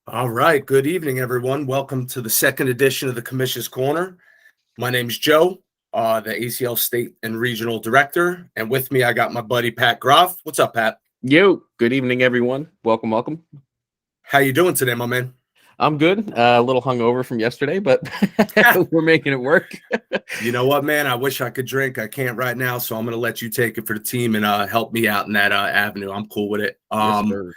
All right. Good evening, everyone. Welcome to the second edition of the Commish's Corner. My name's Joe, the ACL State and Regional Director. And with me, I got my buddy, Pat Groff. What's up, Pat? Yo, good evening, everyone. Welcome. How you doing today, my man? I'm good. A little hungover from yesterday, but we're making it work. You know what, man? I wish I could drink. I can't right now, so I'm going to let you take it for the team and help me out in that avenue. I'm cool with it. Yes, sir.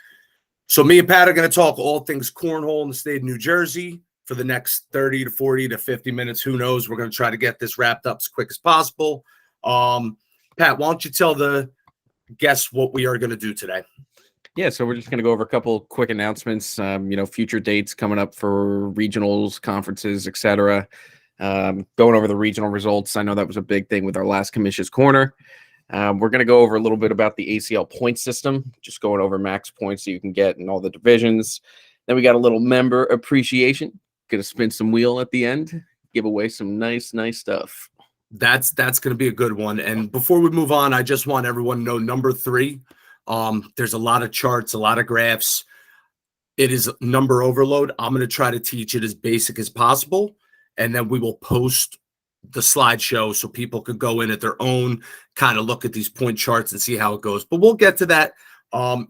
So me and Pat are going to talk all things cornhole in the state of New Jersey for the next 30 to 40 to 50 minutes. Who knows? We're going to try to get this wrapped up as quick as possible. Pat, why don't you tell the guests what we are going to do today? Yeah, so we're just going to go over a couple quick announcements, future dates coming up for regionals, conferences, etc. Going over the regional results. I know that was a big thing with our last Commish's Corner. We're going to go over a little bit about the ACL point system, just going over max points that you can get in all the divisions. Then we got a little member appreciation. Going to spin some wheel at the end, give away some nice stuff. That's going to be a good one. And before we move on, I just want everyone to know number 3. There's a lot of charts, a lot of graphs. It is number overload. I'm going to try to teach it as basic as possible, and then we will post the slideshow so people could go in at their own, kind of look at these point charts and see how it goes. But we'll get to that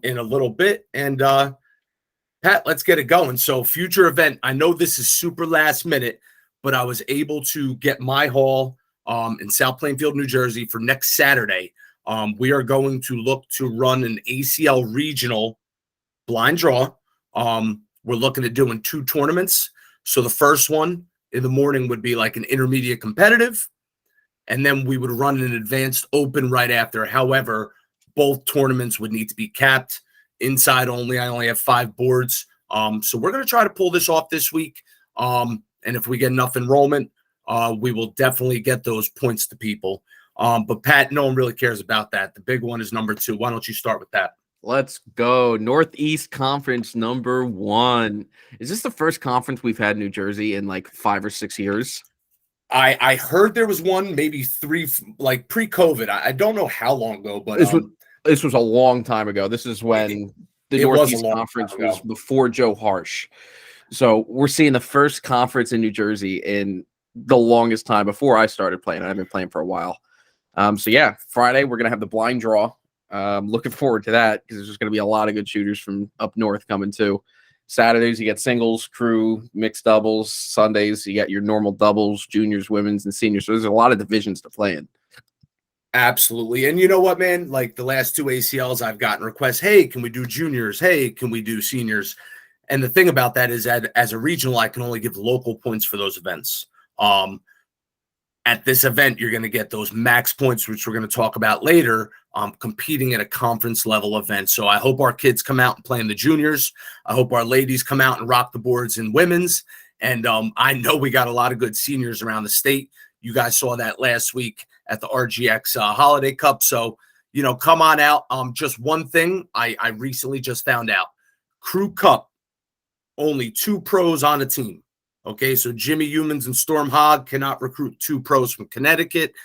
in a little bit. And Pat, let's get it going. So future event, I know this is super last minute, but I was able to get my hall in South Plainfield, New Jersey for next Saturday. We are going to look to run an ACL regional blind draw. We're looking at doing 2 tournaments. So the first one in the morning would be like an intermediate competitive, and then we would run an advanced open right after. However, both tournaments would need to be capped inside only. I only have 5 boards. So we're going to try to pull this off this week. And if we get enough enrollment, we will definitely get those points to people. But Pat, no one really cares about that. The big one is number 2. Why don't you start with that? Let's go. Northeast Conference number 1. Is this the first conference we've had in New Jersey in like 5 or 6 years? I heard there was one, maybe 3, like pre-COVID. I don't know how long ago, but this was a long time ago. This is when the Northeast Conference was before Joe Harsh. So we're seeing the first conference in New Jersey in the longest time before I started playing. I've been playing for a while. So yeah, Friday we're gonna have the blind draw. Looking forward to that because there's just going to be a lot of good shooters from up north coming too. Saturdays, you get singles, crew, mixed doubles. Sundays, you got your normal doubles, juniors, women's, and seniors. So there's a lot of divisions to play in. Absolutely. And you know what, man? Like the last 2 ACLs, I've gotten requests, hey, can we do juniors? Hey, can we do seniors? And the thing about that is that as a regional, I can only give local points for those events. At this event, you're going to get those max points, which we're going to talk about later, competing at a conference level event. So I hope our kids come out and play in the juniors. I hope our ladies come out and rock the boards in women's. And I know we got a lot of good seniors around the state. You guys saw that last week at the RGX Holiday Cup. So, come on out. Just one thing I recently just found out. Crew Cup, only 2 pros on a team. Okay, so Jimmy Humans and Storm Hogg cannot recruit 2 pros from Connecticut.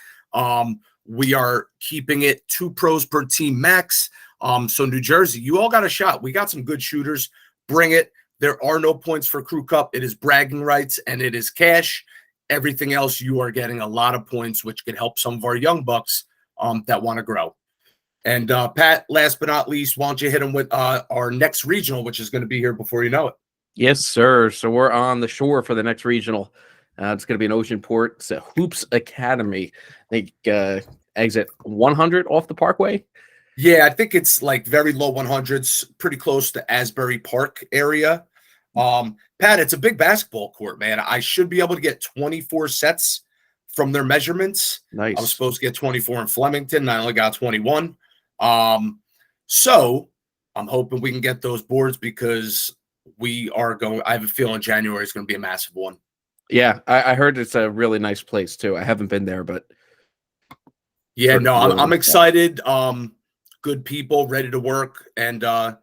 We are keeping it 2 pros per team max. So New Jersey, you all got a shot. We got some good shooters. Bring it. There are no points for Crew Cup. It is bragging rights and it is cash. Everything else, you are getting a lot of points, which can help some of our young bucks that want to grow. And Pat, last but not least, why don't you hit them with our next regional, which is going to be here before you know it. Yes, sir. So we're on the shore for the next regional. It's going to be in Oceanport. It's a Hoops Academy. They exit 100 off the Parkway. Yeah, I think it's like very low 100s, pretty close to Asbury Park area. Pat, it's a big basketball court, man. I should be able to get 24 sets from their measurements. Nice. I was supposed to get 24 in Flemington, and I only got 21. So I'm hoping we can get those boards because we are going. I have a feeling January is going to be a massive one. Yeah, I heard it's a really nice place too. I haven't been there, but yeah, no, I'm excited. Good people, ready to work, and I'm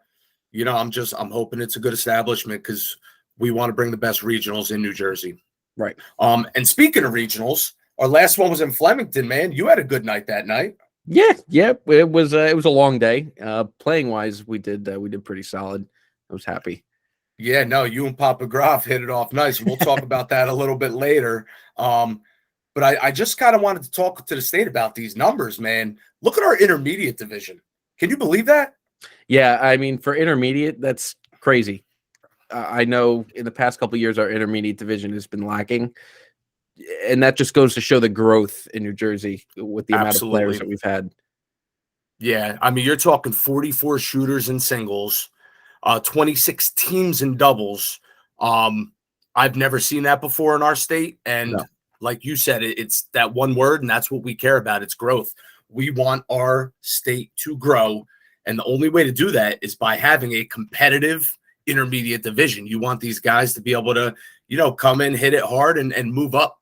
hoping it's a good establishment because we want to bring the best regionals in New Jersey. Right. And speaking of regionals, our last one was in Flemington, man. You had a good night that night. Yeah. It was a long day. Playing wise, we did pretty solid. I was happy. Yeah, no, you and Papa Graf hit it off nice. We'll talk about that a little bit later. But I just kind of wanted to talk to the state about these numbers, man. Look at our intermediate division. Can you believe that? Yeah, I mean, for intermediate, that's crazy. I know in the past couple of years, our intermediate division has been lacking, and that just goes to show the growth in New Jersey with the amount of players that we've had. Yeah, I mean, you're talking 44 shooters in singles, 26 teams in doubles. I've never seen that before in our state. And like you said, it's that one word, and that's what we care about. It's growth. We want our state to grow. And the only way to do that is by having a competitive intermediate division. You want these guys to be able to, come in, hit it hard, and move up.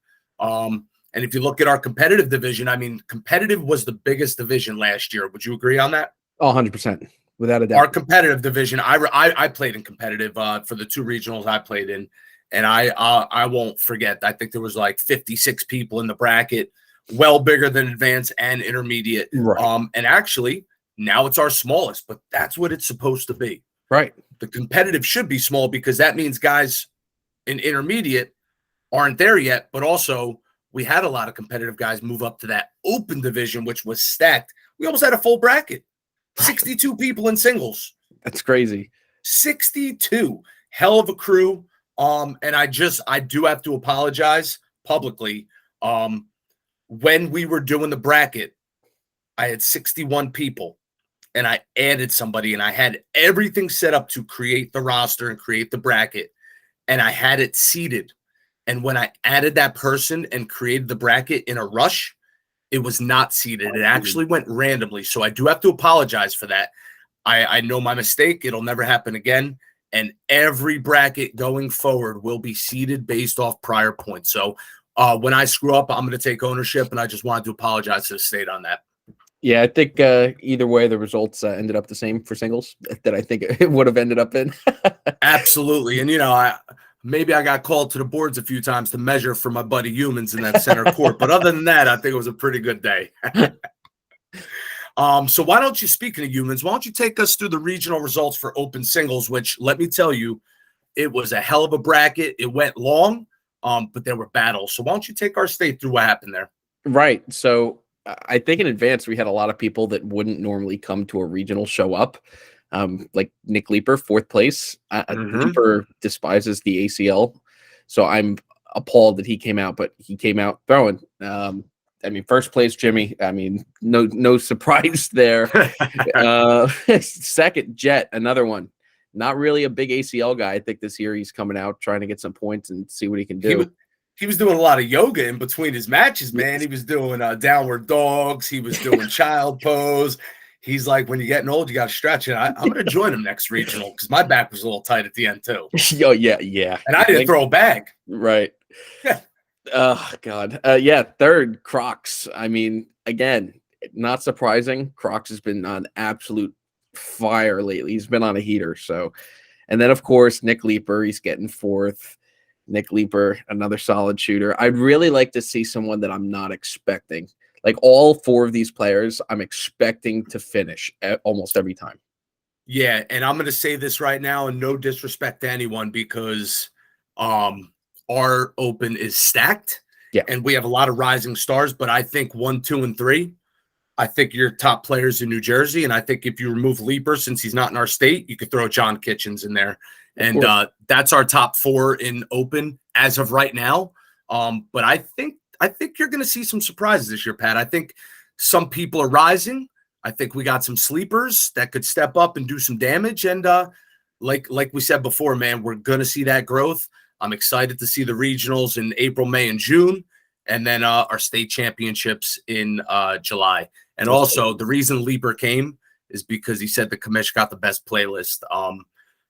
And if you look at our competitive division, I mean, competitive was the biggest division last year. Would you agree on that? 100%, without a doubt. Our competitive division, I played in competitive for the 2 regionals I played in, and I won't forget. I think there was like 56 people in the bracket, well bigger than advanced and intermediate. Right. And actually, now it's our smallest, but that's what it's supposed to be. Right. The competitive should be small because that means guys in intermediate aren't there yet, but also we had a lot of competitive guys move up to that open division, which was stacked. We almost had a full bracket, 62 people in singles. That's crazy. 62, hell of a crew. And I do have to apologize publicly. When we were doing the bracket, I had 61 people and I added somebody and I had everything set up to create the roster and create the bracket. And I had it seated. And when I added that person and created the bracket in a rush, it was not seated. It actually went randomly. So I do have to apologize for that. I know my mistake. It'll never happen again. And every bracket going forward will be seated based off prior points. So when I screw up, I'm going to take ownership. And I just wanted to apologize to the state on that. Yeah, I think either way, the results ended up the same for singles that I think it would have ended up in. Absolutely. And, maybe I got called to the boards a few times to measure for my buddy Humans in that center court. But other than that, I think it was a pretty good day. So why don't you, speaking of Humans, why don't you take us through the regional results for open singles, which, let me tell you, it was a hell of a bracket. It went long, but there were battles. So why don't you take our state through what happened there? Right. So I think in advance, we had a lot of people that wouldn't normally come to a regional show up. Like Nick Leeper, 4th place. Leeper despises the ACL, so I'm appalled that he came out, but he came out throwing. I mean, 1st place, Jimmy. I mean, no surprise there. 2nd, Jet, another one. Not really a big ACL guy. I think this year he's coming out trying to get some points and see what he can do. He was doing a lot of yoga in between his matches, man. He was doing downward dogs. He was doing child pose. He's like, when you're getting old, you got to stretch it. I'm going to join him next regional because my back was a little tight at the end too. Oh, yeah. And I didn't throw a bag. Right. Yeah. Oh, God. Yeah, 3rd, Crocs. I mean, again, not surprising. Crocs has been on absolute fire lately. He's been on a heater. So, and then, of course, Nick Leeper, he's getting 4th. Nick Leeper, another solid shooter. I'd really like to see someone that I'm not expecting. Like all 4 of these players, I'm expecting to finish almost every time. Yeah, and I'm going to say this right now, and no disrespect to anyone, because our open is stacked. Yeah, and we have a lot of rising stars. But I think 1, 2, and 3, I think you're top players in New Jersey. And I think if you remove Leeper, since he's not in our state, you could throw John Kitchens in there. And that's our top 4 in open as of right now. But I think you're going to see some surprises this year, Pat. I think some people are rising. I think we got some sleepers that could step up and do some damage. And like we said before, man, we're going to see that growth. I'm excited to see the regionals in April, May, and June, and then our state championships in July. And also, the reason Leeper came is because he said the Commish got the best playlist.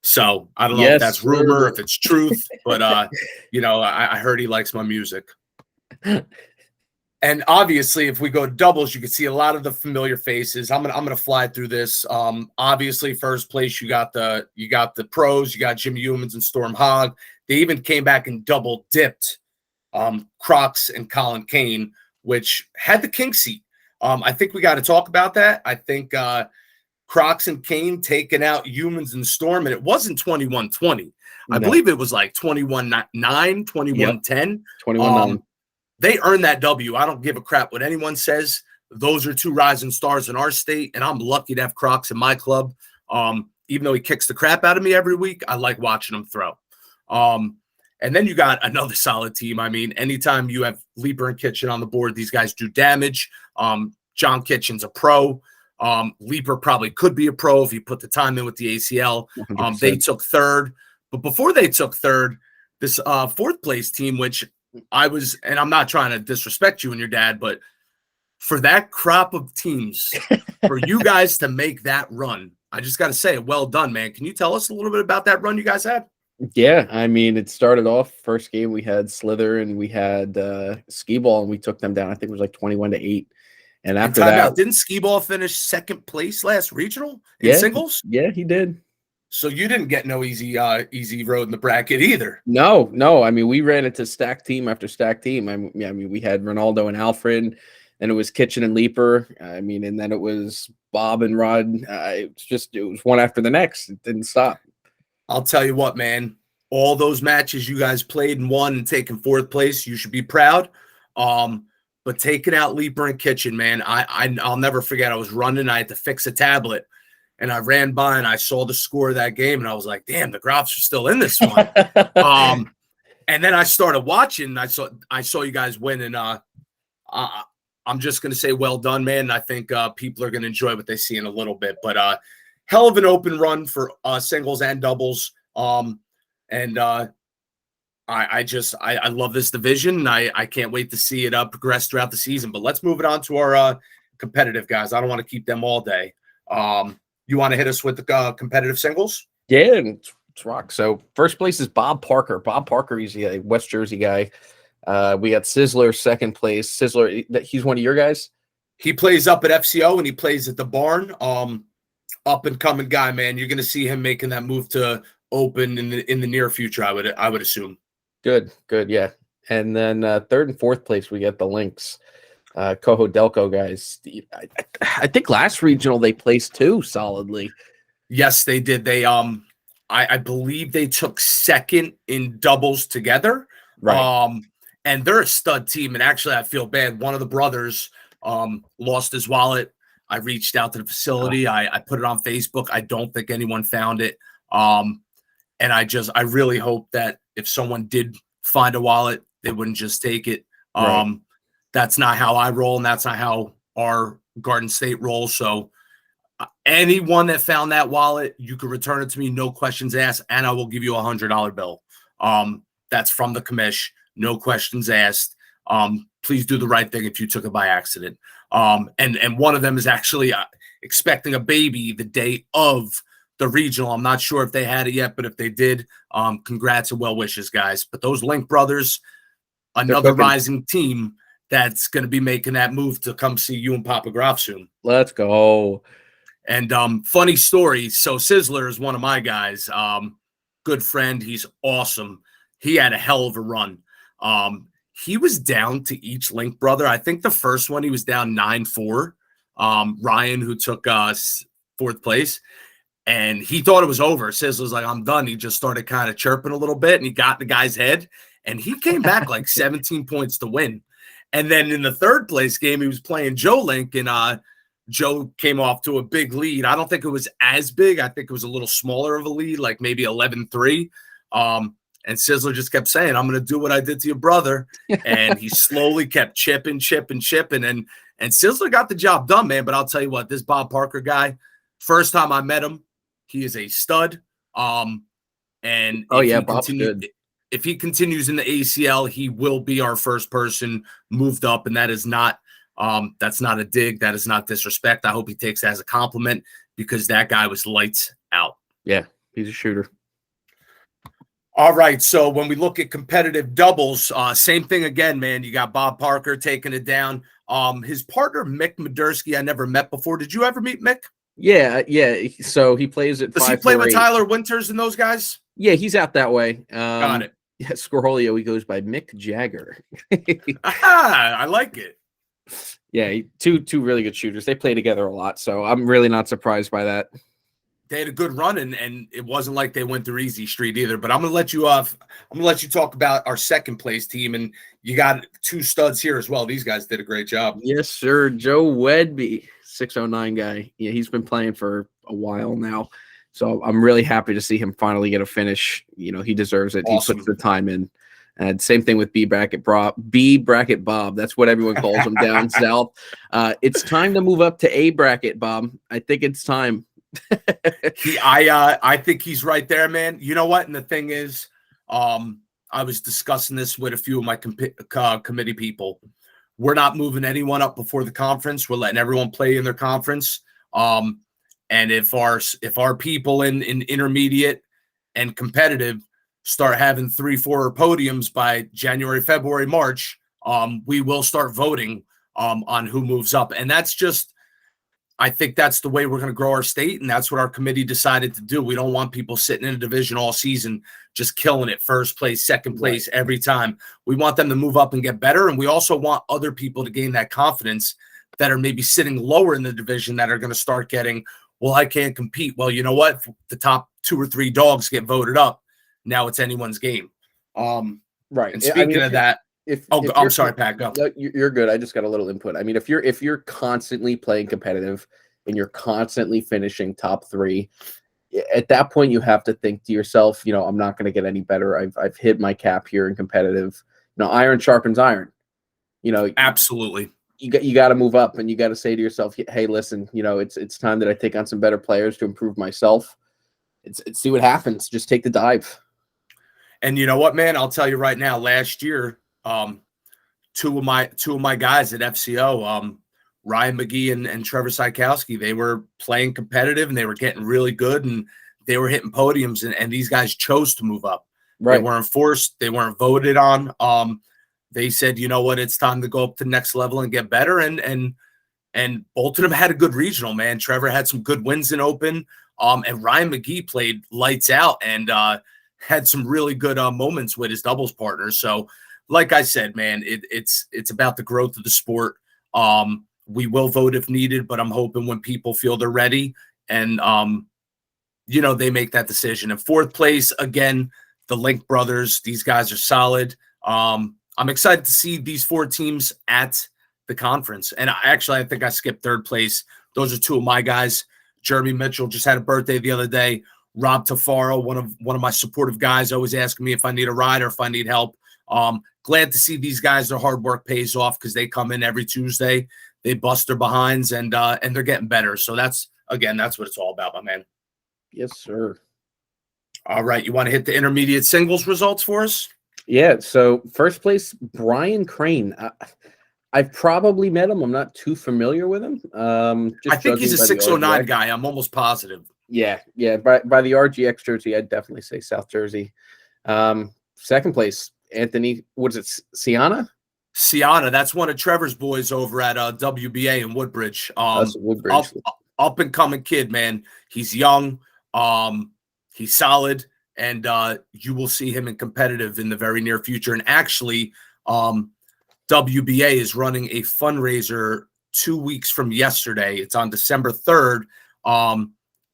So I don't know if that's rumor, if it's truth, but I heard he likes my music. And obviously, if we go doubles, you can see a lot of the familiar faces. I'm gonna fly through this. Obviously, 1st place, you got the pros, you got Jimmy Humans and Storm Hogg. They even came back and double dipped Crocs and Colin Kane, which had the king seat. I think we got to talk about that. I think Crocs and Kane taking out Humans and Storm, and it wasn't 21-20. I No. believe it was like 21-9, 21-10. 21-9. They earned that W. I don't give a crap what anyone says. Those are two rising stars in our state, and I'm lucky to have Crocs in my club. Even though he kicks the crap out of me every week, I like watching him throw. And then you got another solid team. I mean, anytime you have Leaper and Kitchen on the board, these guys do damage. John Kitchen's a pro. Leaper probably could be a pro if he put the time in with the ACL. They took third. But before they took third, this fourth place team, which I was, and I'm not trying to disrespect you and your dad, but for that crop of teams, for you guys to make that run, I just got to say, well done, man. Can you tell us a little bit about that run you guys had? Yeah, I mean, it started off first game. We had Slither and we had Skee Ball, and we took them down. I think it was like 21-8. And after that, didn't Skee Ball finish second place last regional in singles? Yeah, he did. So you didn't get no easy road in the bracket either. No. I mean, we ran into stack team after stack team. I mean, we had Ronaldo and Alfred, and it was Kitchen and Leaper. I mean, and then it was Bob and Rod. It was one after the next. It didn't stop. I'll tell you what, man. All those matches you guys played and won and taking fourth place, you should be proud. But taking out Leaper and Kitchen, man, I'll never forget. I was running. I had to fix a tablet. And I ran by and I saw the score of that game, and I was like, damn, the Groffs are still in this one. And then I started watching, and I saw you guys win, and I'm just going to say well done, man. And I think people are going to enjoy what they see in a little bit. But hell of an open run for singles and doubles. I love this division, and I can't wait to see it progress throughout the season. But let's move it on to our competitive guys. I don't want to keep them all day. You want to hit us with the competitive singles? Yeah, it's rock. So first place is Bob Parker. Bob Parker, he's a West Jersey guy. We got Sizzler second place. Sizzler, he's one of your guys? He plays up at FCO and he plays at the barn. Up and coming guy, man. You're going to see him making that move to open in the near future, I would assume. Good, yeah. And then third and fourth place, we get the Lynx. Coho Delco guys. I think last regional they placed too solidly. Yes, they did. They I believe they took second in doubles together. Right. And they're a stud team. And actually, I feel bad. One of the brothers lost his wallet. I reached out to the facility. I put it on Facebook. I don't think anyone found it. And I really hope that if someone did find a wallet, they wouldn't just take it. Right. That's not how I roll, and that's not how our Garden State rolls. So anyone that found that wallet, you can return it to me, no questions asked, and I will give you $100 bill. That's from the commish, no questions asked. Please do the right thing if you took it by accident. And one of them is actually expecting a baby the day of the regional. I'm not sure if they had it yet, but if they did, congrats and well wishes, guys. But those Link brothers, another rising team that's going to be making that move to come see you and Papa Groff soon. Let's go. And funny story. So Sizzler is one of my guys. Good friend. He's awesome. He had a hell of a run. He was down to each Link brother. I think the first one he was down 9-4. Ryan, who took fourth place, and he thought it was over. Sizzler's like, I'm done. He just started kind of chirping a little bit, and he got in the guy's head, and he came back like 17 points to win. And then in the third place game, he was playing Joe Link, and Joe came off to a big lead. I don't think it was as big. I think it was a little smaller of a lead, like maybe 11-3. And Sizzler just kept saying, I'm going to do what I did to your brother. And he slowly kept chipping. And Sizzler got the job done, man. But I'll tell you what, this Bob Parker guy, first time I met him, he is a stud. And Bob's good. If he continues in the ACL, he will be our first person moved up. And that is not, that's not a dig. That is not disrespect. I hope he takes it as a compliment because that guy was lights out. Yeah, he's a shooter. All right. So when we look at competitive doubles, same thing again, man. You got Bob Parker taking it down. His partner, Mick Madursky, I never met before. Did you ever meet Mick? Yeah. So he plays at 548. Does he play with Tyler Winters and those guys? Yeah, he's out that way. Got it. Yeah, Scorholio, he goes by Mick Jagger. I like it. Yeah, two really good shooters. They play together a lot, so I'm really not surprised by that. They had a good run, and it wasn't like they went through easy street either. But I'm gonna let you off. I'm gonna let you talk about our second place team, and you got two studs here as well. These guys did a great job. Yes, sir. Joe Wedby, 609 guy. Yeah, he's been playing for a while now. So I'm really happy to see him finally get a finish. He deserves it. Awesome. He puts the time in. And same thing with B bracket Bob. That's what everyone calls him down south. It's time to move up to A bracket, Bob. I think it's time. I think he's right there, man. You know what? And the thing is, I was discussing this with a few of my committee people. We're not moving anyone up before the conference. We're letting everyone play in their conference. And if our people in intermediate and competitive start having 3-4 podiums by January, February, March, we will start voting on who moves up. And that's just, I think that's the way we're going to grow our state, and that's what our committee decided to do. We don't want people sitting in a division all season just killing it, first place, second place every time. We want them to move up and get better, and we also want other people to gain that confidence that are maybe sitting lower in the division that are going to start getting, well, I can't compete. Well, you know what? If the top 2 or 3 dogs get voted up, now it's anyone's game. Right. And speaking of that, I'm sorry, Pat, go. You're good. I just got a little input. I mean, if you're constantly playing competitive and you're constantly finishing top 3, at that point you have to think to yourself, I'm not going to get any better. I've hit my cap here in competitive. Iron sharpens iron. Absolutely. You got to move up, and you got to say to yourself, hey, listen, it's time that I take on some better players to improve myself. It's see what happens. Just take the dive. And you know what, man? I'll tell you right now. Last year, two of my guys at FCO, Ryan McGee and Trevor Sykowski, they were playing competitive and they were getting really good and they were hitting podiums, and these guys chose to move up. Right. They weren't forced. They weren't voted on. They said, you know what, it's time to go up to the next level and get better. And both of them had a good regional, man. Trevor had some good wins in open. And Ryan McGee played lights out and had some really good moments with his doubles partners. So, like I said, man, it's about the growth of the sport. We will vote if needed, but I'm hoping when people feel they're ready and, they make that decision. In 4th place, again, the Link brothers, these guys are solid. I'm excited to see these 4 teams at the conference. And I think I skipped 3rd place. Those are 2 of my guys. Jeremy Mitchell just had a birthday the other day. Rob Tafaro, one of my supportive guys, always asking me if I need a ride or if I need help. Glad to see these guys. Their hard work pays off because they come in every Tuesday. They bust their behinds and they're getting better. So that's what it's all about, my man. Yes, sir. All right. You want to hit the intermediate singles results for us? Yeah. So 1st place, Brian Crane. I've probably met him. I'm not too familiar with him. I think he's a 609 guy. I'm almost positive. Yeah. By the RGX jersey, I'd definitely say South Jersey. 2nd place, Anthony. What is it? Siana? That's one of Trevor's boys over at WBA in Woodbridge. That's Woodbridge. Up and coming kid, man. He's young. He's solid, and you will see him in competitive in the very near future. And actually, WBA is running a fundraiser 2 weeks from yesterday. It's on December 3rd.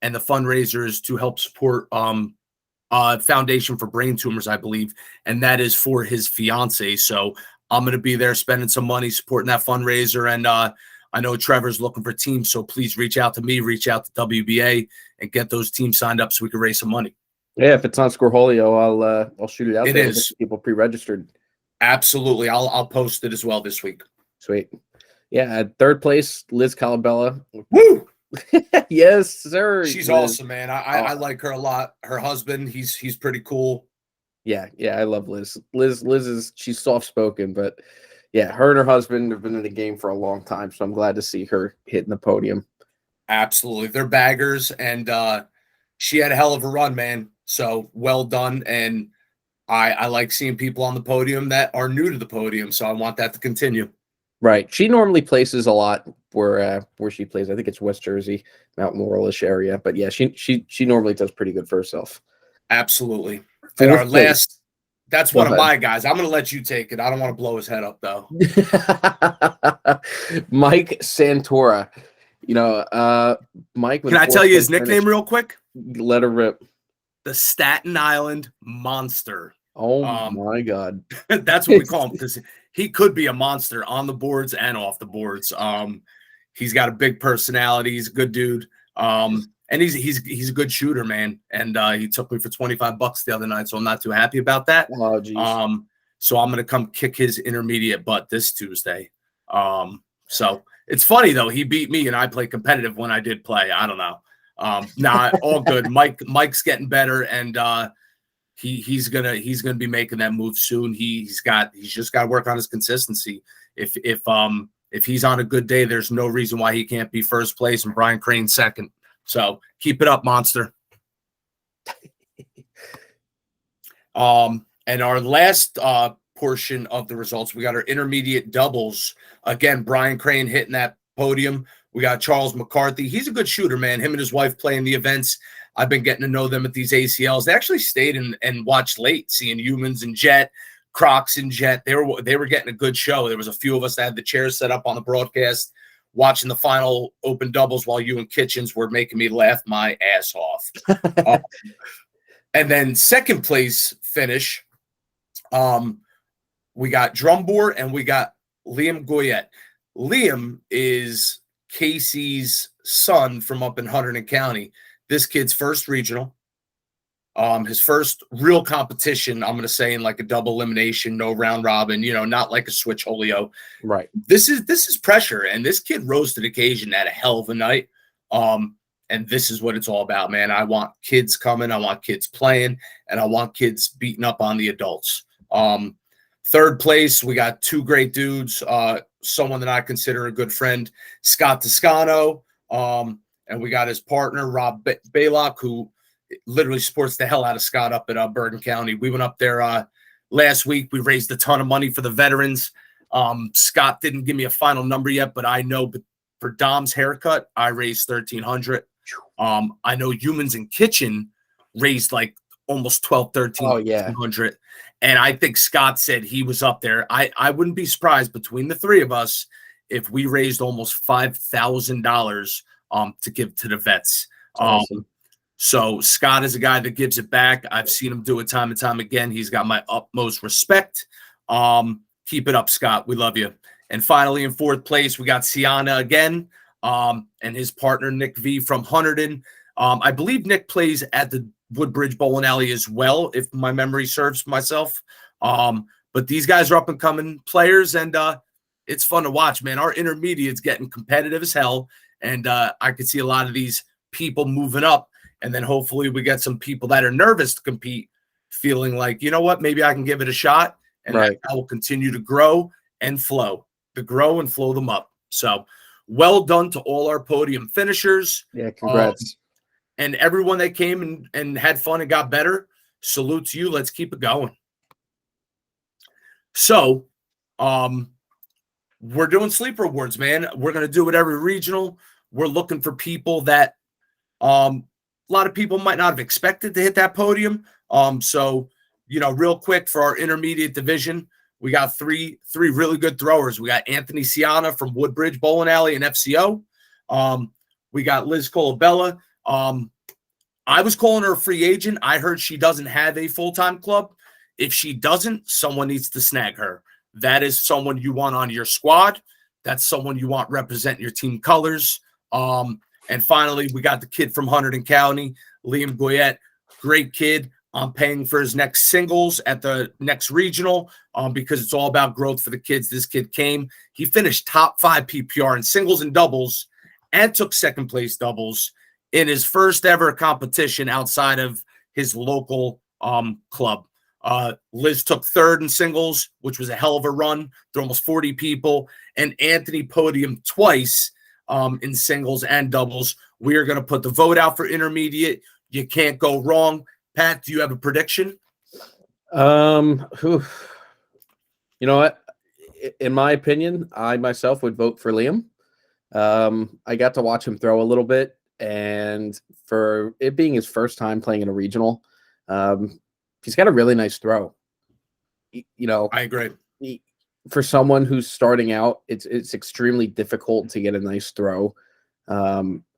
And the fundraiser is to help support Foundation for Brain Tumors, I believe. And that is for his fiance. So I'm going to be there spending some money supporting that fundraiser. And I know Trevor's looking for teams. So please reach out to me, reach out to WBA and get those teams signed up so we can raise some money. Yeah, if it's on Scoreholio, I'll shoot it out. It there. is. People pre-registered. Absolutely. I'll post it as well this week. Sweet. Yeah, at 3rd place, Liz Calabella. Woo! Yes, sir. She's awesome, man. I like her a lot. Her husband, he's pretty cool. Yeah, I love Liz. Liz she's soft-spoken, but yeah, her and her husband have been in the game for a long time, so I'm glad to see her hitting the podium. Absolutely. They're baggers, and she had a hell of a run, man. So well done. And I like seeing people on the podium that are new to the podium, so I want that to continue. Right. She normally places a lot where she plays. I think it's West Jersey, Mount Laurel-ish area. But yeah, she normally does pretty good for herself. Absolutely. And our last That's one of my guys. I'm going to let you take it. I don't want to blow his head up, though. Mike Santora. Mike. Can I tell you his nickname real quick? Let her rip. The Staten Island Monster. Oh, my God. That's what we call him, because he could be a monster on the boards and off the boards. He's got a big personality. He's a good dude. And he's a good shooter, man. And he took me for $25 the other night, so I'm not too happy about that. Oh, geez. So I'm gonna come kick his intermediate butt this Tuesday. So it's funny though, he beat me and I play competitive when I did play. I don't know. All good. Mike's getting better, and he's gonna be making that move soon. He's just got to work on his consistency. If he's on a good day, there's no reason why he can't be first place and Brian Crane second. So keep it up, monster. And our last portion of the results, we got our intermediate doubles. Again, Brian Crane hitting that podium. We got Charles McCarthy. He's a good shooter, man. Him and his wife play in the events. I've been getting to know them at these ACLs. They actually stayed and watched late, seeing Humans and Jet, Crocs and Jet. They were getting a good show. There was a few of us that had the chairs set up on the broadcast, watching the final open doubles while you and Kitchens were making me laugh my ass off. And then second place finish, we got Drumbore and we got Liam Goyette. Liam is Casey's son from up in Hunterdon County. This kid's first regional. His first real competition, I'm going to say, in like a double elimination, no round robin, not like a switch Holio. Right. This is pressure, and this kid rose to the occasion at a hell of a night. And this is what it's all about, man. I want kids coming, I want kids playing, and I want kids beating up on the adults. Third place, we got two great dudes, someone that I consider a good friend, Scott Toscano, and we got his partner, Rob Baylock, who literally supports the hell out of Scott up at Bergen County. We went up there last week. We raised a ton of money for the veterans. Scott didn't give me a final number yet, but I know for Dom's haircut, I raised $1,300. I know Humans in Kitchen raised like almost $1,200. And I think Scott said he was up there. I wouldn't be surprised between the three of us if we raised almost $5,000 to give to the vets. Awesome. So Scott is a guy that gives it back. I've seen him do it time and time again. He's got my utmost respect. Keep it up, Scott. We love you. And finally, in fourth place, we got Sienna again, and his partner, Nick V from Hunterdon. I believe Nick plays at the Woodbridge Bowling Alley as well, if my memory serves myself. But these guys are up-and-coming players, and it's fun to watch, man. Our intermediate's getting competitive as hell, and I could see a lot of these people moving up. And then hopefully we get some people that are nervous to compete feeling like, you know what, maybe I can give it a shot. And I will continue to grow and flow them up. So well done to all our podium finishers. Yeah, congrats. And everyone that came and had fun and got better, salute to you. Let's keep it going. So we're doing sleeper awards, man. We're going to do it every regional. We're looking for people that a lot of people might not have expected to hit that podium. So, real quick for our intermediate division, we got three really good throwers. We got Anthony Sienna from Woodbridge Bowling Alley and FCO. We got Liz Colabella. I was calling her a free agent. I heard she doesn't have a full-time club. If she doesn't, someone needs to snag her. That is someone you want on your squad. That's someone you want represent your team colors. And finally, we got the kid from Hunterdon County, Liam Goyette. Great kid. I'm paying for his next singles at the next regional because it's all about growth for the kids. This kid came. He finished top 5 PPR in singles and doubles and took second place doubles in his first ever competition outside of his local club. Liz took third in singles, which was a hell of a run through almost 40 people. And Anthony podiumed twice in singles and doubles. We are going to put the vote out for intermediate. You can't go wrong. Pat, do you have a prediction? You know what? In my opinion, I myself would vote for Liam. I got to watch him throw a little bit, and for it being his first time playing in a regional, he's got a really nice throw. I agree. For someone who's starting out, it's extremely difficult to get a nice throw.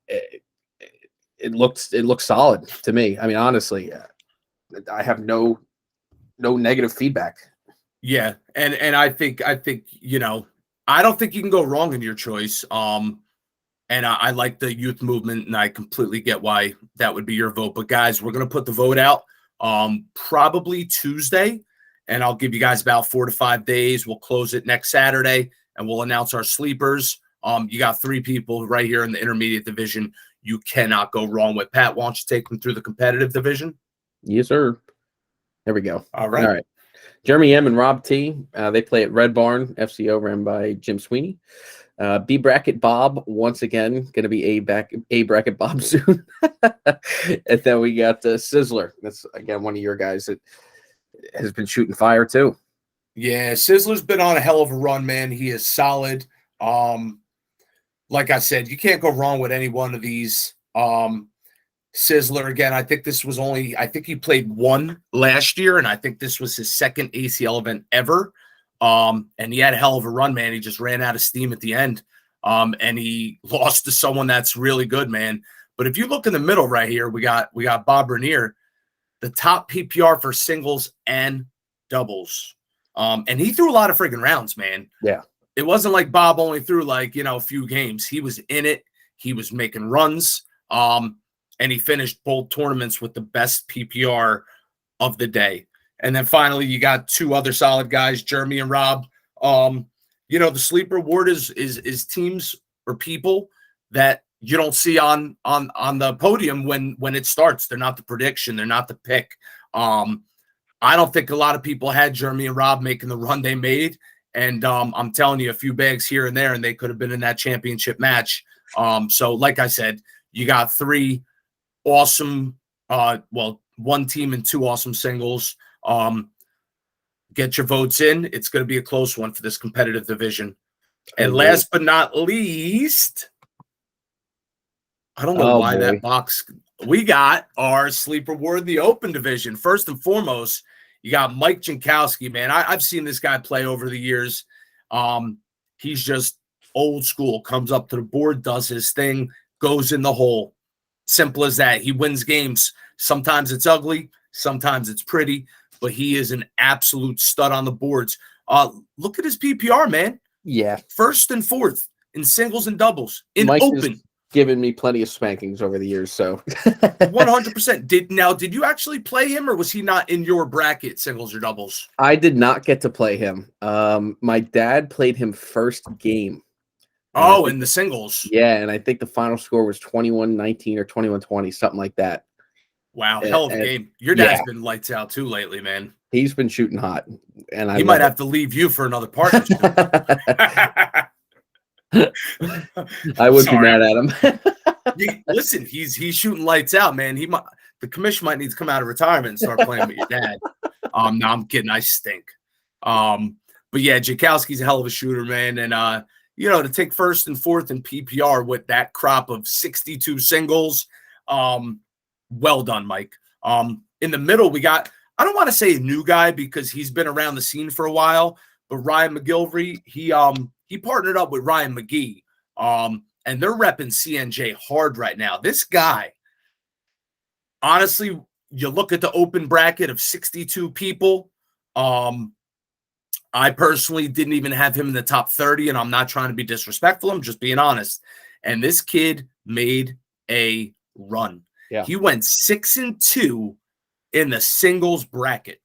It looks solid to me. I mean, honestly, I have no negative feedback. Yeah, and I think I don't think you can go wrong in your choice. And I like the youth movement, and I completely get why that would be your vote. But guys, we're gonna put the vote out probably Tuesday, and I'll give you guys about 4 to 5 days. We'll close it next Saturday, and we'll announce our sleepers. You got 3 people right here in the intermediate division you cannot go wrong with. Pat, why don't you take them through the competitive division? Yes, sir. There we go. All right. Jeremy M and Rob T. They play at Red Barn FCO, ran by Jim Sweeney. B bracket Bob, once again, going to be A bracket Bob soon. And then we got Sizzler. That's again one of your guys that has been shooting fire too. Yeah, Sizzler's been on a hell of a run, man. He is solid. Like I said, you can't go wrong with any one of these. Sizzler, again, I think he played 1 last year, and I think this was his second ACL event ever. And he had a hell of a run, man. He just ran out of steam at the end. And he lost to someone that's really good, man. But if you look in the middle right here, we got Bob Bernier, the top PPR for singles and doubles. And he threw a lot of friggin' rounds, man. Yeah. It wasn't like Bob only threw a few games. He was in it. He was making runs. And he finished both tournaments with the best PPR of the day. And then finally, you got 2 other solid guys, Jeremy and Rob. The sleeper award is teams or people that you don't see on the podium when it starts. They're not the prediction. They're not the pick. I don't think a lot of people had Jeremy and Rob making the run they made. And I'm telling you, a few bags here and there, and they could have been in that championship match. So like I said, you got 3 awesome, 1 team and 2 awesome singles. Get your votes in. It's going to be a close one for this competitive division. And last but not least, I don't know why that box. We got our sleeper award, the open division. First and foremost, you got Mike Jankowski, man. I've seen this guy play over the years. He's just old school, comes up to the board, does his thing, goes in the hole. Simple as that. He wins games. Sometimes it's ugly, sometimes it's pretty, but he is an absolute stud on the boards. Look at his PPR, man. Yeah. 1st and 4th in singles and doubles in Mike open. Given me plenty of spankings over the years, so 100%. Did you actually play him, or was he not in your bracket, singles or doubles? I did not get to play him. My dad played him first game. In the singles. Yeah, and I think the final score was 21-19 or 21-20, something like that. Wow, hell of a game. Your dad's been lights out too lately, man. He's been shooting hot, and he might have to leave you for another partnership. I would be mad at him. Listen, he's shooting lights out, man. The Commish might need to come out of retirement and start playing with your dad. No, I'm kidding. I stink. But yeah, Jankowski's a hell of a shooter, man. And to take 1st and 4th in PPR with that crop of 62 singles, well done, Mike. In the middle, we got, I don't want to say a new guy because he's been around the scene for a while, but Ryan McGilvery, he partnered up with Ryan McGee, and they're repping CNJ hard right now. This guy, honestly, you look at the open bracket of 62 people. I personally didn't even have him in the top 30, and I'm not trying to be disrespectful. I'm just being honest. And this kid made a run. Yeah. He went 6-2 in the singles bracket.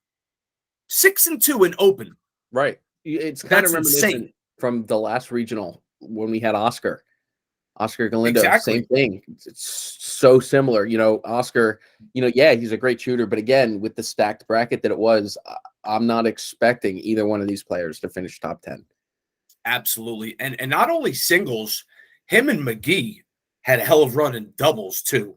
6-2 in open. Right. It's kind of reminiscent insane from the last regional when we had Oscar Galindo. Exactly. Same thing. It's so similar. Oscar, he's a great shooter, but again, with the stacked bracket that it was, I'm not expecting either one of these players to finish top 10. Absolutely. And not only singles, him and McGee had a hell of a run in doubles too.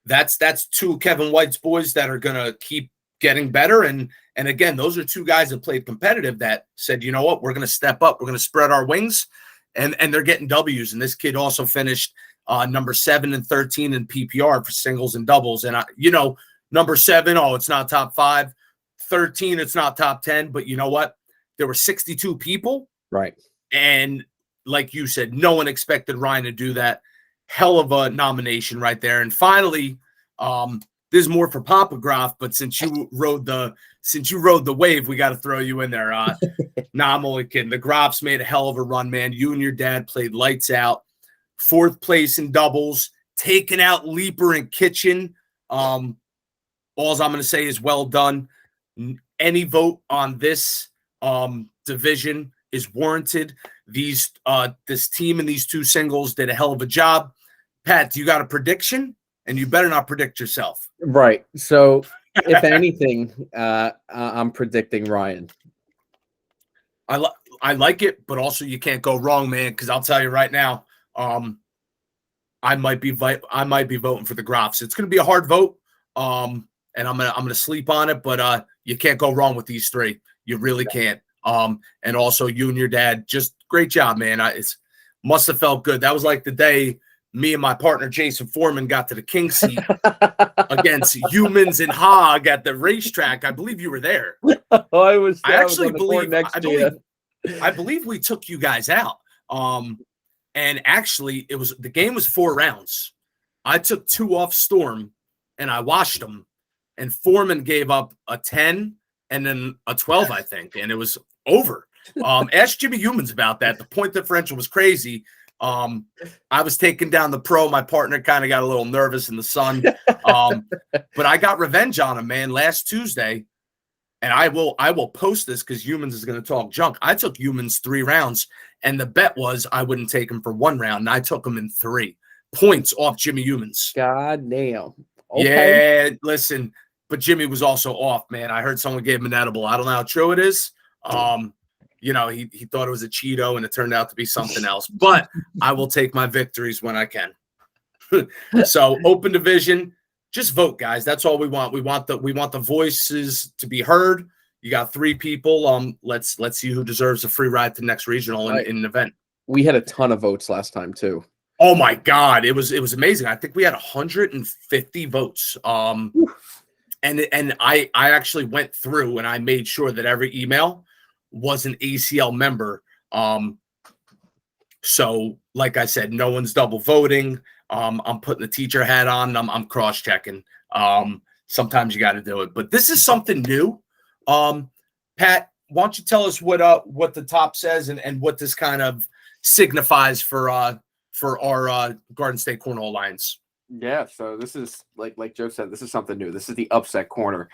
That's 2 Kevin White's boys that are gonna keep getting better. And again, those are 2 guys that played competitive that said, you know what, we're gonna step up, we're gonna spread our wings, and they're getting W's. And this kid also finished number 7 and 13 in PPR for singles and doubles. And number 7, it's not top 5. 13, it's not top 10, but you know what? There were 62 people. Right. And like you said, no one expected Ryan to do that. Hell of a nomination right there. And finally, this is more for Papa Groff, but since you rode the wave, we got to throw you in there. Nah, I'm only kidding. The Groffs made a hell of a run, man. You and your dad played lights out. 4th place in doubles, taking out Leaper and Kitchen. All I'm going to say is well done. Any vote on this division is warranted. This team and these 2 singles did a hell of a job. Pat, do you got a prediction? And you better not predict yourself. Right. So, if anything, I'm predicting Ryan. I like it, but also you can't go wrong, man. Because I'll tell you right now, I might be voting for the Groffs. It's going to be a hard vote, and I'm gonna sleep on it. But you can't go wrong with these 3. You really can't. And also you and your dad, just great job, man. It must have felt good. That was like the day me and my partner Jason Foreman got to the king seat against Humans and Hog at the racetrack. I believe you were there. I believe we took you guys out. And actually the game was 4 rounds. I took 2 off Storm and I watched them, and Foreman gave up a 10 and then a 12, I think, and it was over. Ask Jimmy Humans about that. The point differential was crazy. I was taking down the pro. My partner kind of got a little nervous in the sun. But I got revenge on him, man, last Tuesday. And I will post this because Humans is going to talk junk. I took Humans 3 rounds, and the bet was I wouldn't take him for 1 round, and I took him in 3 points off Jimmy Humans. God damn. Okay. Yeah, listen, but Jimmy was also off, man. I heard someone gave him an edible. I don't know how true it is. He thought it was a Cheeto, and it turned out to be something else. But I will take my victories when I can. So open division, just vote, guys. That's all we want. We want the voices to be heard. You got 3 people. Let's see who deserves a free ride to the next regional in an event. We had a ton of votes last time too. Oh my God, it was amazing. I think we had 150 votes. And I actually went through and I made sure that every email was an ACL member. So like I said, no one's double voting. I'm putting the teacher hat on. I'm cross-checking. Sometimes you got to do it, but this is something new. Pat, why don't you tell us what the top says and what this kind of signifies for our Garden State Cornhole Alliance? Yeah, so this is like Joe said, this is something new. This is the upset corner.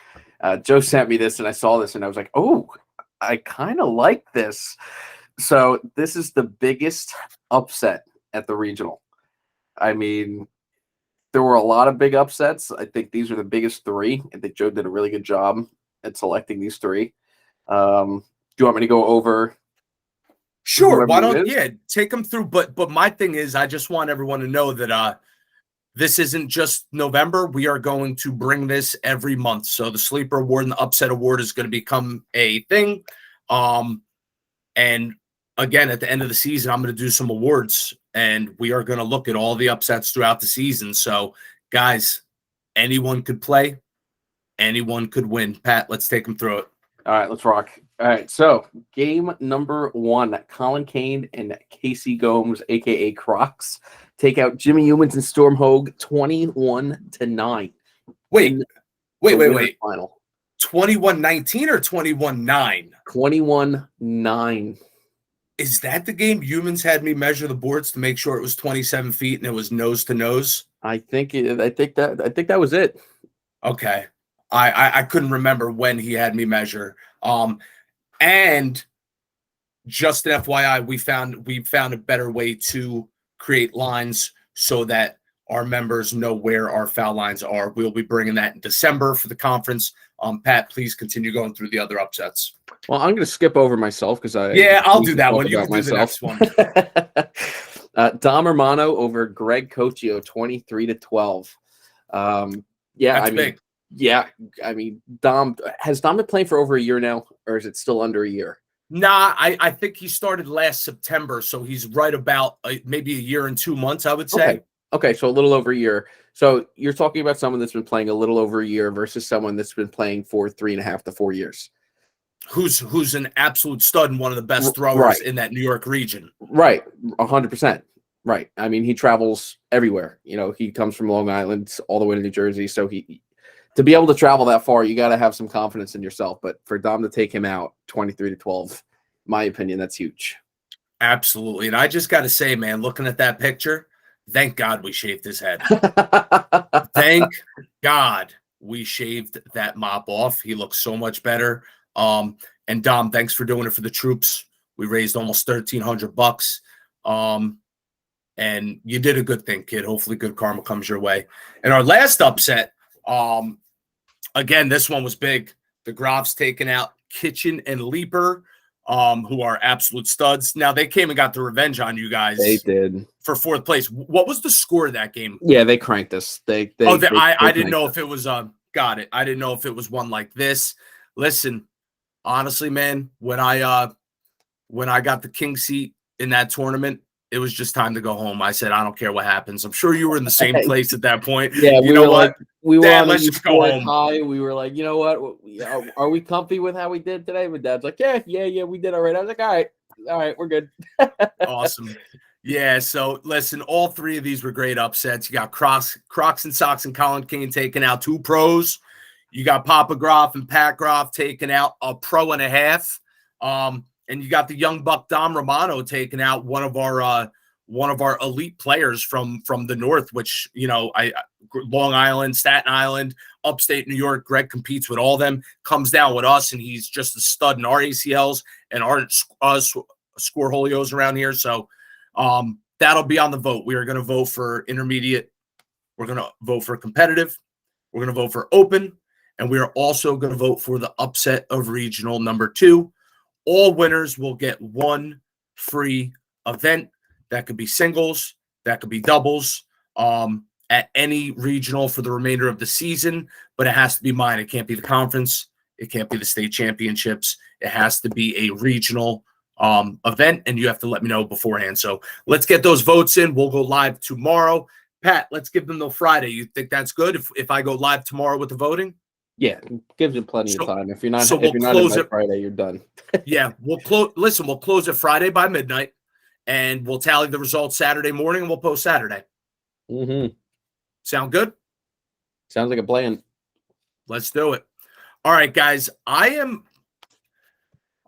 Joe sent me this and I saw this and I was like, oh, I kind of like this. So this is the biggest upset at the regional. I mean, there were a lot of big upsets. I think these are the biggest 3. I think Joe did a really good job at selecting these 3. Do you want me to go over? Sure. Why don't take them through? But my thing is, I just want everyone to know that this isn't just November. We are going to bring this every month. So the Sleeper Award and the Upset Award is going to become a thing. And again, at the end of the season, I'm going to do some awards, and we are going to look at all the upsets throughout the season. So, guys, anyone could play, anyone could win. Pat, let's take them through it. All right, let's rock. All right, so game number 1, Colin Kane and Casey Gomes, a.k.a. Crocs, take out Jimmy Humans and Storm Hogue 21-9. Wait. Final. 21-19 or 21-9? 21-9. Is that the game Humans had me measure the boards to make sure it was 27 feet and it was nose to nose? I think that was it. Okay. I couldn't remember when he had me measure. And just an FYI, we found a better way to create lines so that our members know where our foul lines are. We'll be bringing that in December for the conference. Pat, please continue going through the other upsets. Well, I'm going to skip over myself because I'll do that one. You can do the next one. Dom Romano over Greg Cochio, 23-12. That's big. Yeah, I mean, Dom been playing for over a year now, or is it still under a year? Nah, I think he started last September, so he's right about maybe a year and 2 months, I would say. Okay. Okay, so a little over a year. So you're talking about someone that's been playing a little over a year versus someone that's been playing for 3.5 to 4 years. Who's an absolute stud and one of the best throwers Right. in that New York region. Right. 100%. Right. I mean, he travels everywhere. You know, he comes from Long Island all the way to New Jersey. So to be able to travel that far, you got to have some confidence in yourself. But for Dom to take him out 23-12, my opinion, that's huge. Absolutely. And I just got to say, man, looking at that picture, thank God we shaved his head. Thank God we shaved that mop off. He looks so much better. And Dom, thanks for doing it for the troops. We raised almost $1,300. And you did a good thing, kid. Hopefully good karma comes your way. And our last upset, again, this one was big. The Grofs taking out Kitchen and Leaper, who are absolute studs. Now, they came and got the revenge on you guys. They did. For fourth place. What was the score of that game? Yeah, they cranked us. I didn't know if it was got it. I didn't know if it was one like this. Listen, honestly, man, when I got the king seat in that tournament, it was just time to go home. I said, I don't care what happens. I'm sure you were in the same place at that point. Yeah, you know what? We were Dad, on let's just go home. High. We were like, you know what? Are we comfy with how we did today? But Dad's like, yeah, we did all right. I was like, all right, we're good. Awesome. Yeah, so listen, all three of these were great upsets. You got Crocs and Socks and Colin Kane taking out 2 pros. You got Papa Groff and Pat Groff taking out a pro and a half. And you got the young buck Dom Romano taking out one of our elite players from the north, which, you know, Long Island, Staten Island, upstate New York. Greg competes with all of them, comes down with us, and he's just a stud in our ACLs and our score holios around here. So that'll be on the vote. We are going to vote for intermediate. We're going to vote for competitive. We're going to vote for open. And we are also going to vote for the upset of regional number 2. All winners will get 1 free event. That could be singles. That could be doubles at any regional for the remainder of the season. But it has to be mine. It can't be the conference. It can't be the state championships. It has to be a regional event, and you have to let me know beforehand. So let's get those votes in. We'll go live tomorrow. Pat, let's give them till Friday. You think that's good if I go live tomorrow with the voting? Yeah, gives you plenty of time. If you're not, we'll close it Friday, you're done. Yeah, we'll close. Listen, we'll close it Friday by midnight, and we'll tally the results Saturday morning, and we'll post Saturday. Mm-hmm. Sound good? Sounds like a plan. Let's do it. All right, guys. A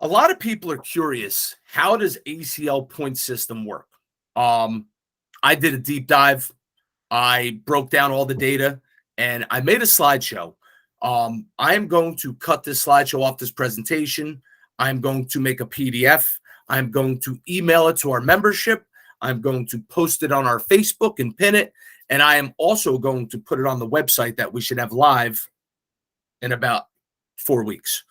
lot of people are curious. How does ACL point system work? I did a deep dive. I broke down all the data, and I made a slideshow. I am going to cut this slideshow off this presentation. I'm going to make a PDF. I'm going to email it to our membership. I'm going to post it on our Facebook and pin it. And I am also going to put it on the website that we should have live in about 4 weeks.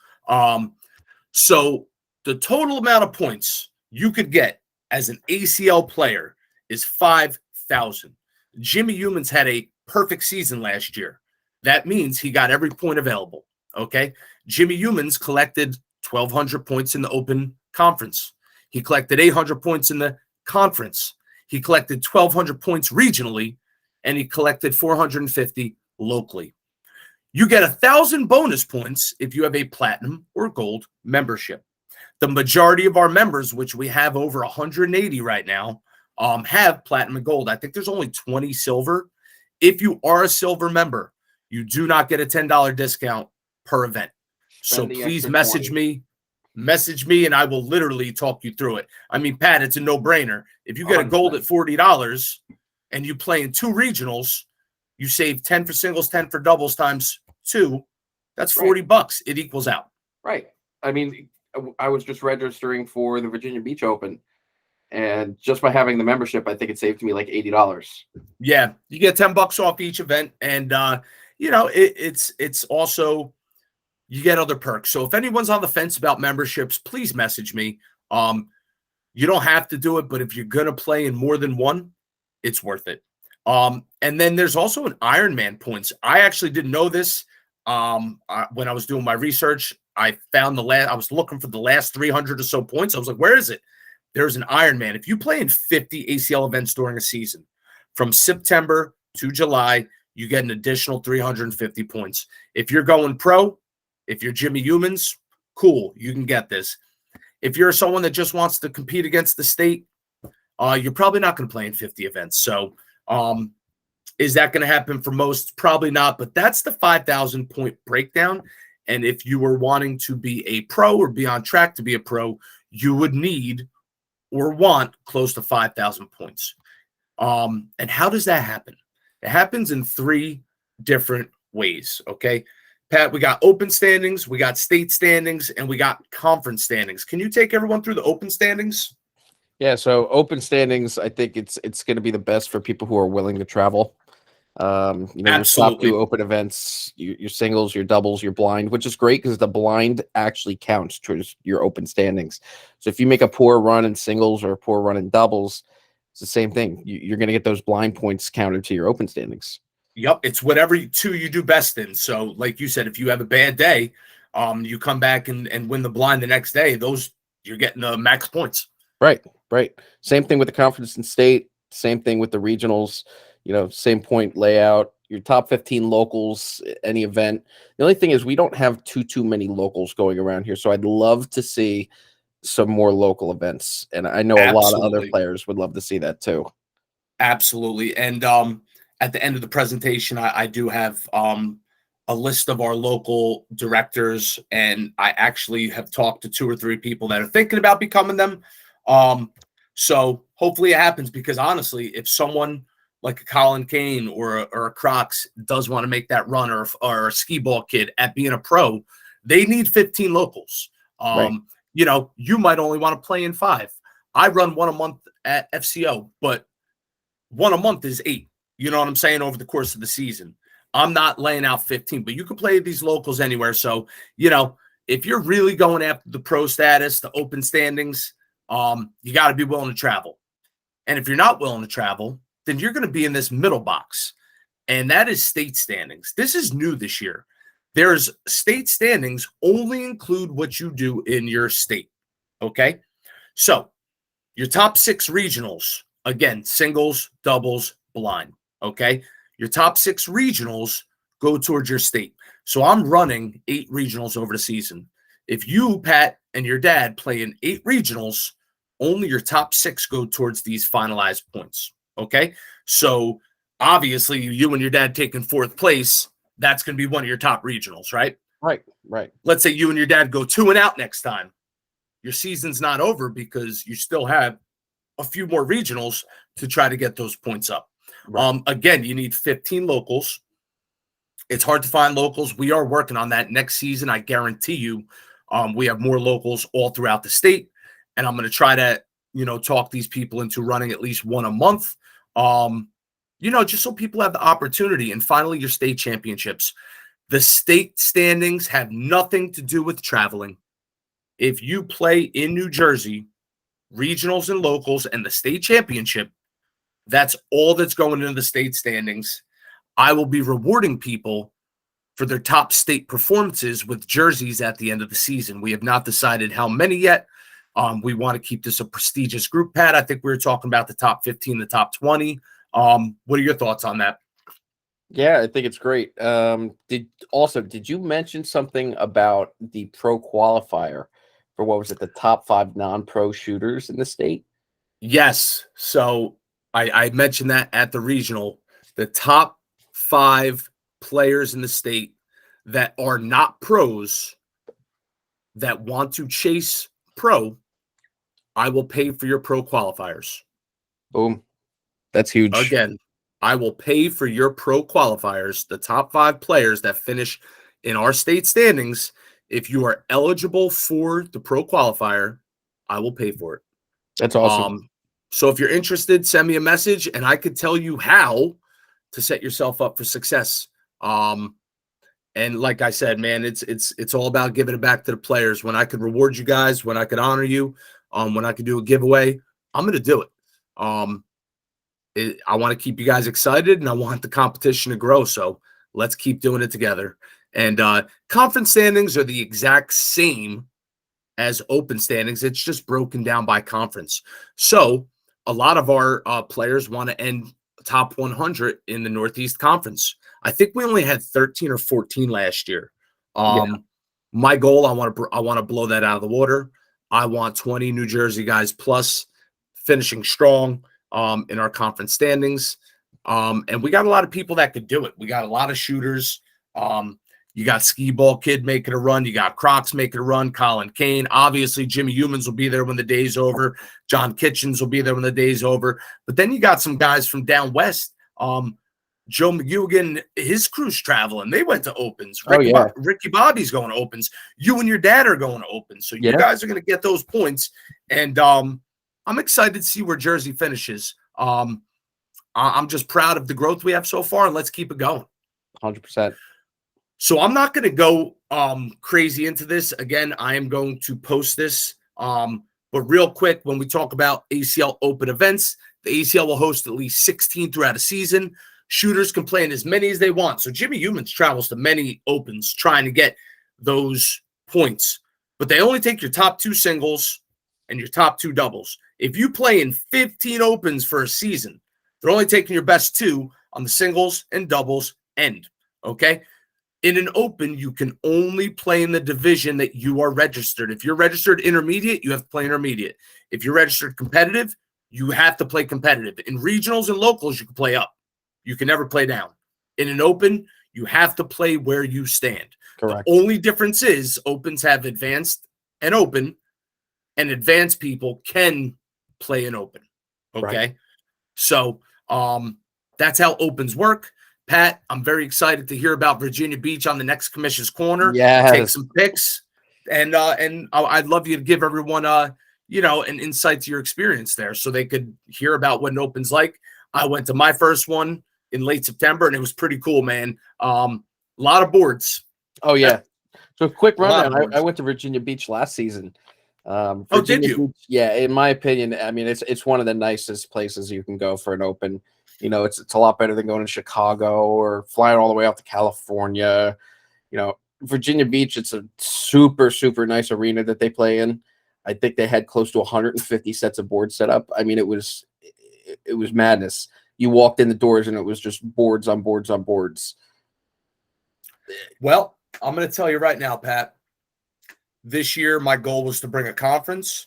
So the total amount of points you could get as an ACL player is 5,000. Jimmy Humans had a perfect season last year. That means he got every point available. Okay. Jimmy Humans collected 1,200 points in the open conference. He collected 800 points in the conference. He collected 1,200 points regionally, and he collected 450 locally. You get 1,000 bonus points if you have a platinum or gold membership. The majority of our members, which we have over 180 right now, have platinum and gold. I think there's only 20 silver. If you are a silver member, you do not get a $10 discount per event. So please message me, and I will literally talk you through it. I mean, Pat, it's a no-brainer. If you get a gold at $40 and you play in 2 regionals, you save 10 for singles, 10 for doubles times 2. That's $40. It equals out. Right. I mean, I was just registering for the Virginia Beach Open, and just by having the membership, I think it saved me like $80. Yeah, you get $10 off each event, and you know, it's also, you get other perks. So if anyone's on the fence about memberships, please message me. You don't have to do it, but if you're gonna play in more than one, it's worth it. And then there's also an Ironman points. I actually didn't know this. When I was doing my research, I found I was looking for the last 300 or so points. I was like, where is it? There's an Ironman. If you play in 50 ACL events during a season, From September to July, you get an additional 350 points. If you're going pro, if you're Jimmy Humans, cool, you can get this. If you're someone that just wants to compete against the state, you're probably not going to play in 50 events. So is that going to happen for most? Probably not, but that's the 5,000 point breakdown. And if you were wanting to be a pro or be on track to be a pro, you would need or want close to 5,000 points. And how does that happen? It happens in 3 different ways, okay? Pat, we got open standings, we got state standings, and we got conference standings. Can you take everyone through the open standings? Yeah, so open standings, I think it's going to be the best for people who are willing to travel. Your top 2 open events, your singles, your doubles, your blind, which is great because the blind actually counts towards your open standings. So if you make a poor run in singles or a poor run in doubles, it's the same thing. You're going to get those blind points counted to your open standings. Yep, it's whatever two you do best in. So, like you said, if you have a bad day, you come back and win the blind the next day. Those you're getting the max points. Right. Same thing with the conference and state. Same thing with the regionals. Same point layout. Your top 15 locals, any event. The only thing is we don't have too many locals going around here. So I'd love to see some more local events, and I know a lot of other players would love to see that too. Absolutely. And at the end of the presentation, I do have a list of our local directors, and I actually have talked to 2 or 3 people that are thinking about becoming them. So hopefully it happens, because honestly, if someone like a Colin Kane or a Crocs does want to make that run, or a skee ball kid at being a pro, they need 15 locals. Right. You might only want to play in 5. I run 1 a month at FCO, but 1 a month is 8. You know what I'm saying? Over the course of the season, I'm not laying out 15, but you can play these locals anywhere. So, if you're really going after the pro status, the open standings, you got to be willing to travel. And if you're not willing to travel, then you're going to be in this middle box. And that is state standings. This is new this year. There's state standings only include what you do in your state. Okay. So your top 6 regionals, again, singles, doubles, blind. Okay. Your top 6 regionals go towards your state. So I'm running 8 regionals over the season. If you, Pat, and your dad play in 8 regionals, only your top 6 go towards these finalized points. Okay. So obviously you and your dad taking 4th place, that's going to be one of your top regionals, right? Right. Let's say you and your dad go 2 and out next time. Your season's not over, because you still have a few more regionals to try to get those points up. Right. Again, you need 15 locals. It's hard to find locals. We are working on that next season. I guarantee you, we have more locals all throughout the state, and I'm going to try to, talk these people into running at least 1 a month. Just so people have the opportunity. And finally, your state championships. The state standings have nothing to do with traveling. If you play in New Jersey, regionals and locals and the state championship, that's all that's going into the state standings. I will be rewarding people for their top state performances with jerseys at the end of the season. We have not decided how many yet. We want to keep this a prestigious group, Pat. I think we were talking about the top 15, the top 20. What are your thoughts on that? Yeah, I think it's great. Did you mention something about the pro qualifier for, what was it, the top 5 non-pro shooters in the state? Yes. So I mentioned that at the regional, the top 5 players in the state that are not pros that want to chase pro, I will pay for your pro qualifiers. Boom. That's huge. Again, I will pay for your pro qualifiers, the top 5 players that finish in our state standings. If you are eligible for the pro qualifier, I will pay for it. That's awesome. So if you're interested, send me a message and I could tell you how to set yourself up for success. And like I said, man, it's all about giving it back to the players. When I could reward you guys, when I could honor you, when I could do a giveaway, I'm going to do it. I want to keep you guys excited, and I want the competition to grow. So let's keep doing it together. And conference standings are the exact same as open standings. It's just broken down by conference. So a lot of our players want to end top 100 in the Northeast Conference. I think we only had 13 or 14 last year. My goal, I want to blow that out of the water. I want 20 New Jersey guys plus finishing strong in our conference standings. And we got a lot of people that could do it. We got a lot of shooters. You got Skee Ball Kid making a run. You got Crocs making a run. Colin Kane. Obviously, Jimmy Humans will be there when the day's over. John Kitchens will be there when the day's over. But then you got some guys from down west. Joe McGuigan, his crew's traveling. They went to Opens. Ricky Bobby's going to Opens. You and your dad are going to Opens. So you guys are going to get those points. And I'm excited to see where Jersey finishes. I'm just proud of the growth we have so far, and let's keep it going. 100%. So I'm not going to go crazy into this. Again, I am going to post this. But real quick, when we talk about ACL Open events, the ACL will host at least 16 throughout a season. Shooters can play in as many as they want. So Jimmy Humans travels to many Opens trying to get those points. But they only take your top 2 singles and your top 2 doubles. If you play in 15 Opens for a season, they're only taking your best 2 on the singles and doubles end. Okay? In an Open, you can only play in the division that you are registered. If you're registered intermediate, you have to play intermediate. If you're registered competitive, you have to play competitive. In regionals and locals, you can play up. You can never play down. In an Open, you have to play where you stand. Correct. The only difference is Opens have advanced and open, and advanced people can play an Open. Okay? Right. So that's how Opens work. Pat, I'm very excited to hear about Virginia Beach on the next Commish's Corner. Yes. Take some picks. And I'd love you to give everyone an insight to your experience there so they could hear about what an Open's like. I went to my first one in late September, and it was pretty cool, man. A lot of boards. Oh, yeah. So quick rundown. I went to Virginia Beach last season. Did you? Beach, yeah, in my opinion, I mean, it's one of the nicest places you can go for an Open. You know, it's a lot better than going to Chicago or flying all the way out to California. You know, Virginia Beach, it's a super, super nice arena that they play in. I think they had close to 150 sets of boards set up. I mean, it was madness. You walked in the doors and it was just boards on boards on boards. Well, I'm going to tell you right now, Pat, this year my goal was to bring a conference.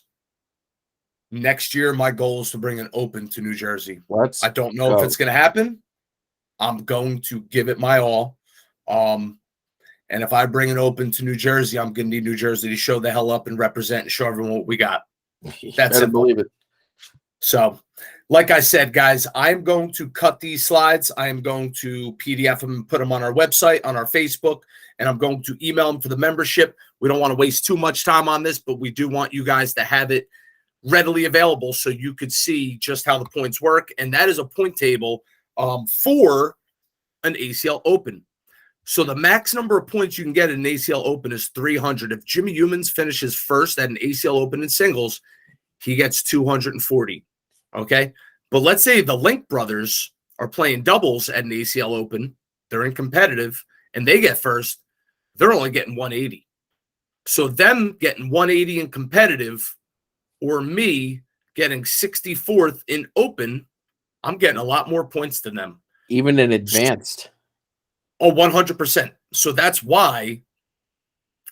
Next year, my goal is to bring an Open to New Jersey. I don't know if it's going to happen. I'm going to give it my all. And if I bring an Open to New Jersey, I'm going to need New Jersey to show the hell up and represent and show everyone what we got. That's it. Believe it. So, like I said, guys, I'm going to cut these slides. I am going to PDF them and put them on our website, on our Facebook, and I'm going to email them for the membership. We don't want to waste too much time on this, but we do want you guys to have it readily available so you could see just how the points work. And that is a point table for an ACL Open. So the max number of points you can get at an ACL Open is 300. If Jimmy Humans finishes first at an ACL Open in singles, he gets 240. Okay? But let's say the Link brothers are playing doubles at an ACL Open. They're in competitive, and they get first. They're only getting 180. So them getting 180 in competitive or me getting 64th in Open, I'm getting a lot more points than them. Even in advanced. Oh, 100%. So that's why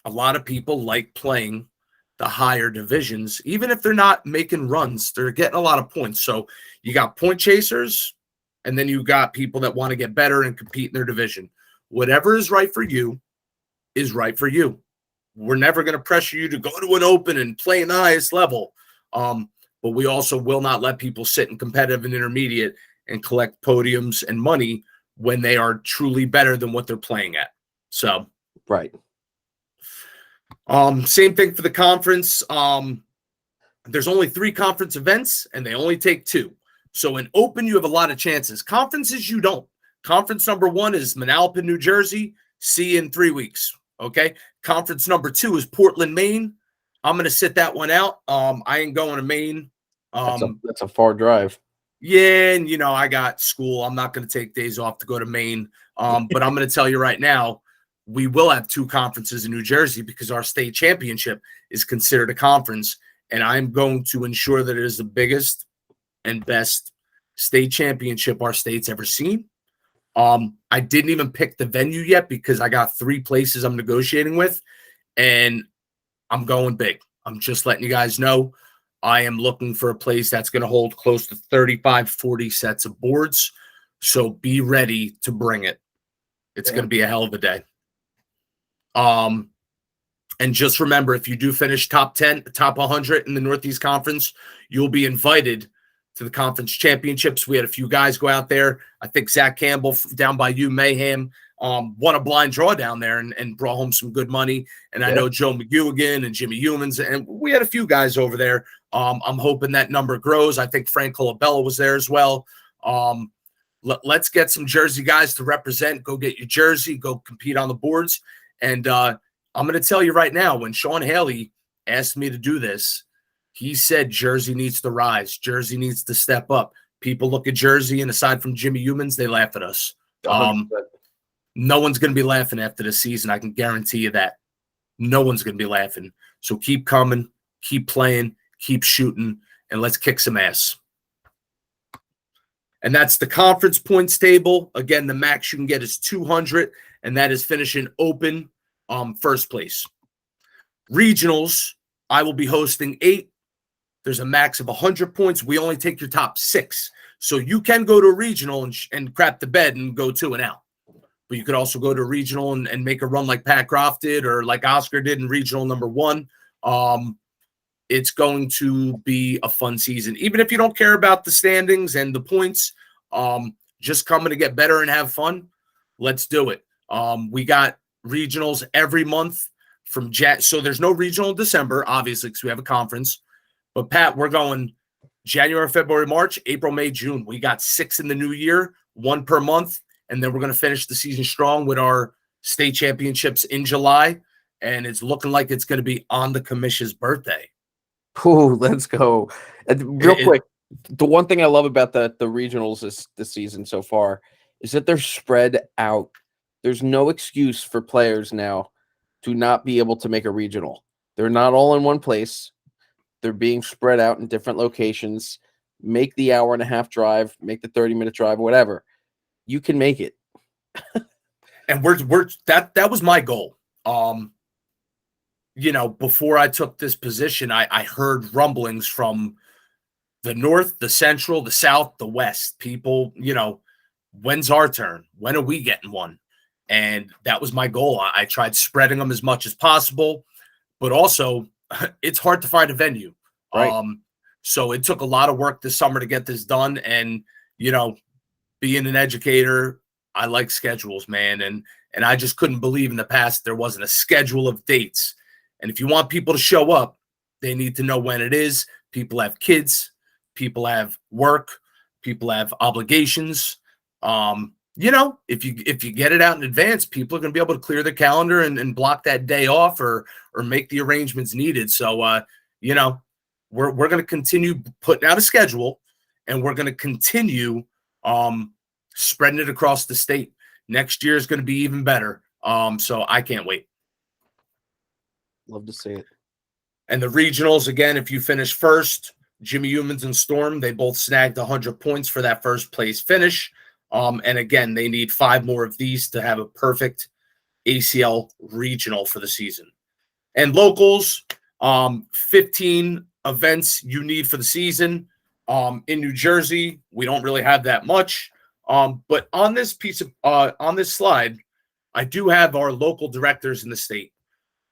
a lot of people like playing the higher divisions. Even if they're not making runs, they're getting a lot of points. So you got point chasers, and then you got people that want to get better and compete in their division. Whatever is right for you is right for you. We're never going to pressure you to go to an Open and play in the highest level. But we also will not let people sit in competitive and intermediate and collect podiums and money when they are truly better than what they're playing at. So, right. Same thing for the conference. There's only 3 conference events, and they only take 2. So in Open, you have a lot of chances. Conferences, you don't. Conference number 1 is Manalapan, New Jersey. See you in 3 weeks. Okay. Conference number 2 is Portland, Maine. I'm going to sit that one out. I ain't going to Maine. That's a far drive. Yeah, and I got school. I'm not going to take days off to go to Maine. But I'm going to tell you right now, we will have 2 conferences in New Jersey because our state championship is considered a conference, and I'm going to ensure that it is the biggest and best state championship our state's ever seen. I didn't even pick the venue yet because I got 3 places I'm negotiating with, and I'm going big. I'm just letting you guys know I am looking for a place that's going to hold close to 35, 40 sets of boards. So be ready to bring it. It's going to be a hell of a day. And just remember, if you do finish top 10, top 100 in the Northeast Conference, you'll be invited to the conference championships. We had a few guys go out there. I think Zach Campbell down by you, Mayhem, won a blind draw down there and brought home some good money. And I know Joe McGuigan and Jimmy Humans, and we had a few guys over there. I'm hoping that number grows. I think Frank Colabella was there as well. Let's get some Jersey guys to represent. Go get your jersey. Go compete on the boards. And I'm going to tell you right now, when Sean Haley asked me to do this, he said Jersey needs to rise. Jersey needs to step up. People look at Jersey, and aside from Jimmy Humans, they laugh at us. No one's going to be laughing after the season. I can guarantee you that. No one's going to be laughing. So keep coming, keep playing, keep shooting, and let's kick some ass. And that's the conference points table. Again, the max you can get is 200, and that is finishing open first place. Regionals, I will be hosting 8. There's a max of 100 points. We only take your top 6. So you can go to a regional and crap the bed and go 2 and out. But you could also go to a regional and make a run like Pat Groff did or like Oscar did in regional number 1. It's going to be a fun season. Even if you don't care about the standings and the points, just coming to get better and have fun, let's do it. We got regionals every month from so there's no regional in December, obviously, because we have a conference. But, Pat, we're going January, February, March, April, May, June. We got 6 in the new year, 1 per month. And then we're going to finish the season strong with our state championships in July. And it's looking like it's going to be on the Commish's birthday. Ooh, let's go. Real quick, the one thing I love about the regionals this season so far is that they're spread out. There's no excuse for players now to not be able to make a regional. They're not all in one place. They're being spread out in different locations. Make the hour-and-a-half drive, make the 30-minute drive, whatever. You can make it. And that was my goal. Before I took this position, I heard rumblings from the North, the Central, the South, the West. People, when's our turn? When are we getting one? And that was my goal. I tried spreading them as much as possible, but also it's hard to find a venue. Right. So it took a lot of work this summer to get this done. And, being an educator, I like schedules, man. And I just couldn't believe in the past there wasn't a schedule of dates. And if you want people to show up, they need to know when it is. People have kids, people have work, people have obligations. If you get it out in advance, people are going to be able to clear their calendar and block that day off or make the arrangements needed. So, we're going to continue putting out a schedule, and we're going to continue spreading it across the state. Next year is going to be even better. So I can't wait. Love to see it. And the regionals, again, if you finish first, Jimmy Humans and Storm, they both snagged 100 points for that first place finish. And again, they need 5 more of these to have a perfect ACL regional for the season. And locals, 15 events you need for the season. In New Jersey, we don't really have that much. But on this on this slide, I do have our local directors in the state.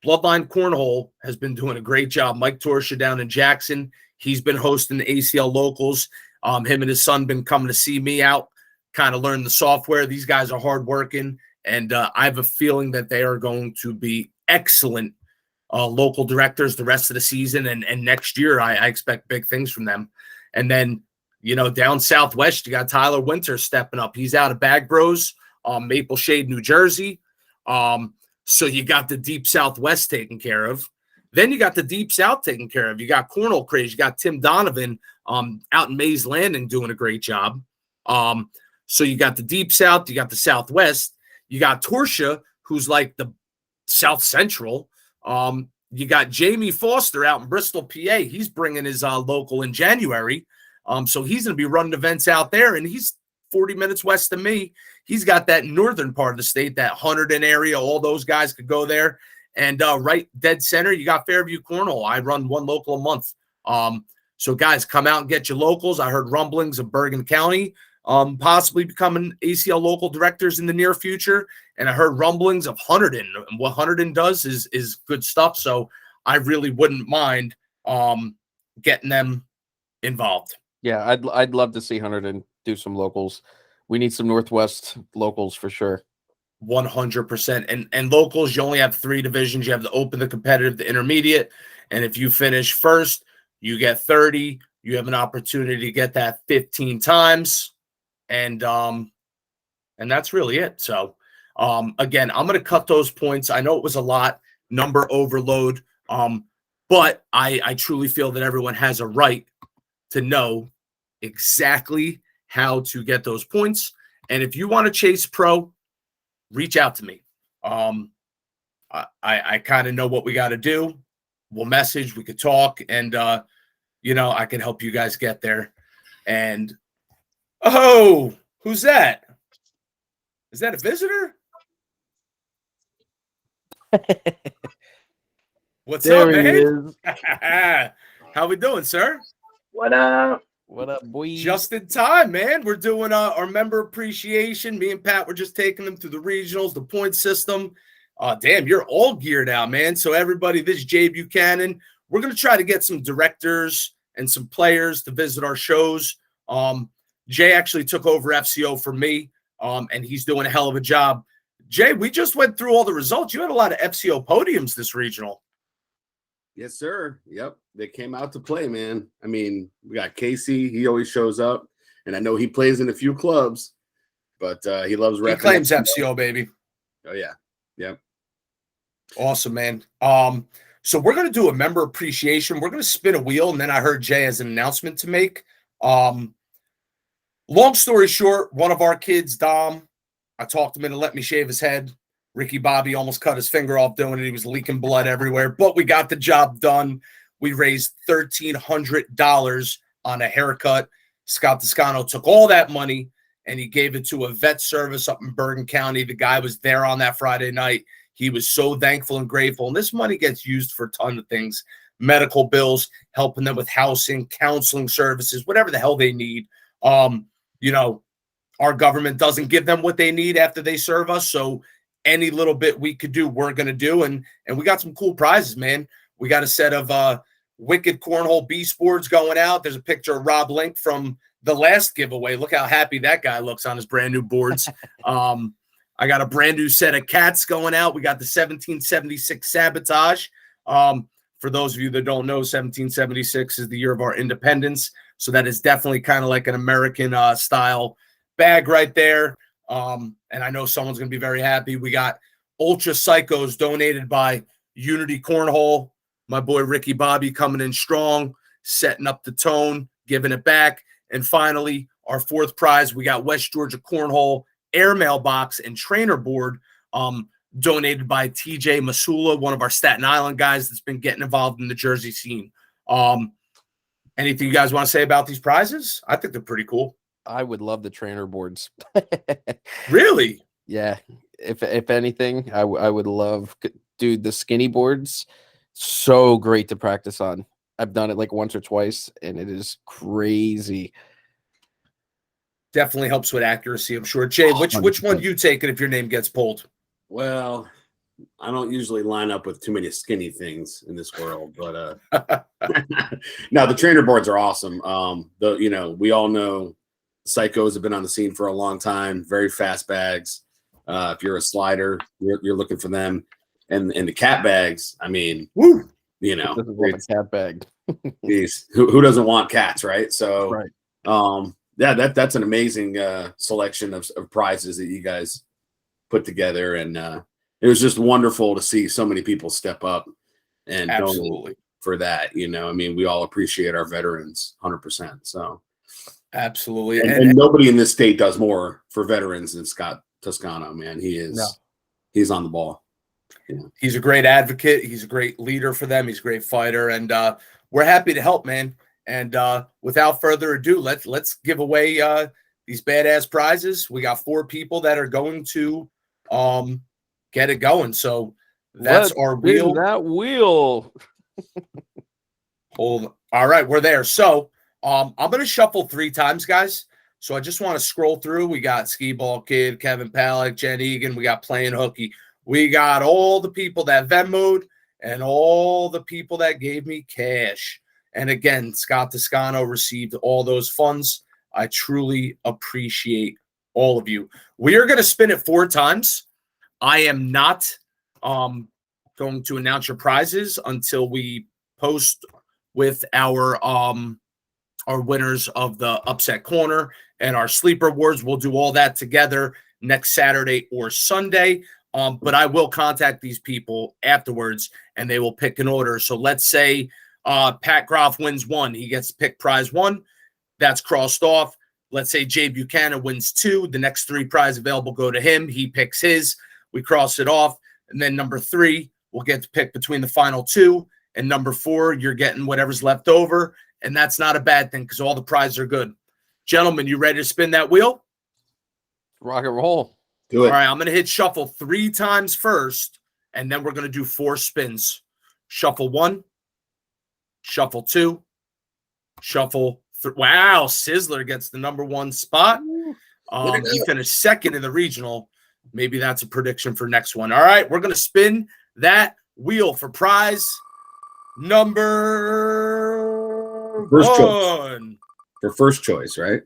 Bloodline Cornhole has been doing a great job. Mike Torsha down in Jackson, he's been hosting the ACL locals. Him and his son been coming to see me out, kind of learn the software. These guys are hardworking, and I have a feeling that they are going to be excellent local directors the rest of the season. And next year, I expect big things from them. And then, down southwest, you got Tyler Winter stepping up. He's out of Bag Bros, Maple Shade, New Jersey. So you got the deep southwest taken care of. Then you got the deep south taken care of. You got Cornhole Craze. You got Tim Donovan out in Mays Landing doing a great job. So you got the deep south. You got the southwest. You got Torsha, who's like the south central. You got Jamie Foster out in Bristol, PA. He's bringing his local in January. So he's going to be running events out there, and he's 40 minutes west of me. He's got that northern part of the state, that Hunterdon area. All those guys could go there. And right dead center, you got Fairview Cornhole. I run one local a month. So guys, come out and get your locals. I heard rumblings of Bergen County possibly becoming ACL local directors in the near future. And I heard rumblings of Hunterdon. And what Hunterdon does is good stuff. So I really wouldn't mind getting them involved. Yeah, I'd love to see Hunterdon do some locals. We need some Northwest locals for sure. 100%. And locals, you only have 3 divisions. You have the open, the competitive, the intermediate. And if you finish first, you get 30. You have an opportunity to get that 15 times. And that's really it. So again, I'm going to cut those points. I know it was a lot, number overload. But I truly feel that everyone has a right to know exactly how to get those points. And if you want to chase pro, reach out to me. I kind of know what we got to do. We'll message, we could talk, and I can help you guys get there. And oh, who's that? Is that a visitor? What's there up, man? How we doing, sir? What up? What up, boy? Just in time, man. We're doing our member appreciation. Me and Pat were just taking them through the regionals, the point system. Damn, you're all geared out, man. So everybody, this is Jay Buchanan. We're going to try to get some directors and some players to visit our shows. Jay actually took over FCO for me, and he's doing a hell of a job. Jay, we just went through all the results. You had a lot of FCO podiums this regional. Yes, sir. Yep. They came out to play, man. I mean, we got Casey. He always shows up. And I know he plays in a few clubs, but he loves repping. He claims FCO, baby. Oh, yeah. Yep. Awesome, man. So we're going to do a member appreciation. We're going to spin a wheel, and then I heard Jay has an announcement to make. Long story short, one of our kids, Dom, I talked him into let me shave his head. Ricky Bobby almost cut his finger off doing it. He was leaking blood everywhere, but we got the job done. We raised $1,300 on a haircut. Scott Toscano took all that money and he gave it to a vet service up in Bergen County. The guy was there on that Friday night. He was so thankful and grateful. And this money gets used for a ton of things, medical bills, helping them with housing, counseling services, whatever the hell they need. Our government doesn't give them what they need after they serve us. So any little bit we could do, we're going to do. And we got some cool prizes, man. We got a set of Wicked Cornhole Beast boards going out. There's a picture of Rob Link from the last giveaway. Look how happy that guy looks on his brand new boards. I got a brand new set of cats going out. We got the 1776 Sabotage. For those of you that don't know, 1776 is the year of our independence. So that is definitely kind of like an American style bag right there. And I know someone's going to be very happy. We got Ultra Psychos donated by Unity Cornhole. My boy Ricky Bobby coming in strong, setting up the tone, giving it back. And finally, our fourth prize, we got West Georgia Cornhole airmail box and trainer board donated by TJ Masula, one of our Staten Island guys that's been getting involved in the Jersey scene. Anything you guys want to say about these prizes? I think they're pretty cool. I would love the trainer boards. Really? Yeah. If anything, I would love, dude, the skinny boards. So great to practice on. I've done it like once or twice, and it is crazy. Definitely helps with accuracy, I'm sure. Jay, which one you taking if your name gets pulled? Well, I don't usually line up with too many skinny things in this world, but no, the trainer boards are awesome. We all know Psychos have been on the scene for a long time. Very fast bags. If you're a slider, you're looking for them. And the cat bags, I mean, woo, a cat bag. Geez, who doesn't want cats, right? So, right. That's an amazing selection of prizes that you guys put together, and it was just wonderful to see so many people step up and donate for that. I mean, we all appreciate our veterans 100%. So, absolutely, and nobody in this state does more for veterans than Scott Toscano. Man, he's on the ball. Yeah. He's a great advocate. He's a great leader for them. He's a great fighter, and we're happy to help, man. And without further ado, let's give away these badass prizes. We got 4 people that are going to get it going. So that's our wheel. That wheel. All right, we're there. So I'm going to shuffle 3 times, guys. So I just want to scroll through. We got Skee Ball Kid, Kevin Palick, Jen Egan. We got Playing Hooky. We got all the people that Venmo'd and all the people that gave me cash. And again, Scott Toscano received all those funds. I truly appreciate all of you. We are going to spin it 4 times. I am not going to announce your prizes until we post with our winners of the upset corner and our sleeper awards. We'll do all that together next Saturday or Sunday. But I will contact these people afterwards and they will pick an order. So let's say Pat Groff wins 1. He gets to pick prize 1. That's crossed off. Let's say Jay Buchanan wins 2. The next 3 prizes available go to him. He picks his. We cross it off. And then number 3 will get to pick between the final 2. And number 4, you're getting whatever's left over. And that's not a bad thing because all the prizes are good. Gentlemen, you ready to spin that wheel? Rock and roll. Do it. All right, I'm going to hit shuffle 3 times first, and then we're going to do 4 spins. Shuffle 1, shuffle 2, shuffle 3. Wow, Sizzler gets the number 1 spot. He finished 2nd in the regional. Maybe that's a prediction for next one. All right, we're going to spin that wheel for prize number First 1. choice. For first choice, right?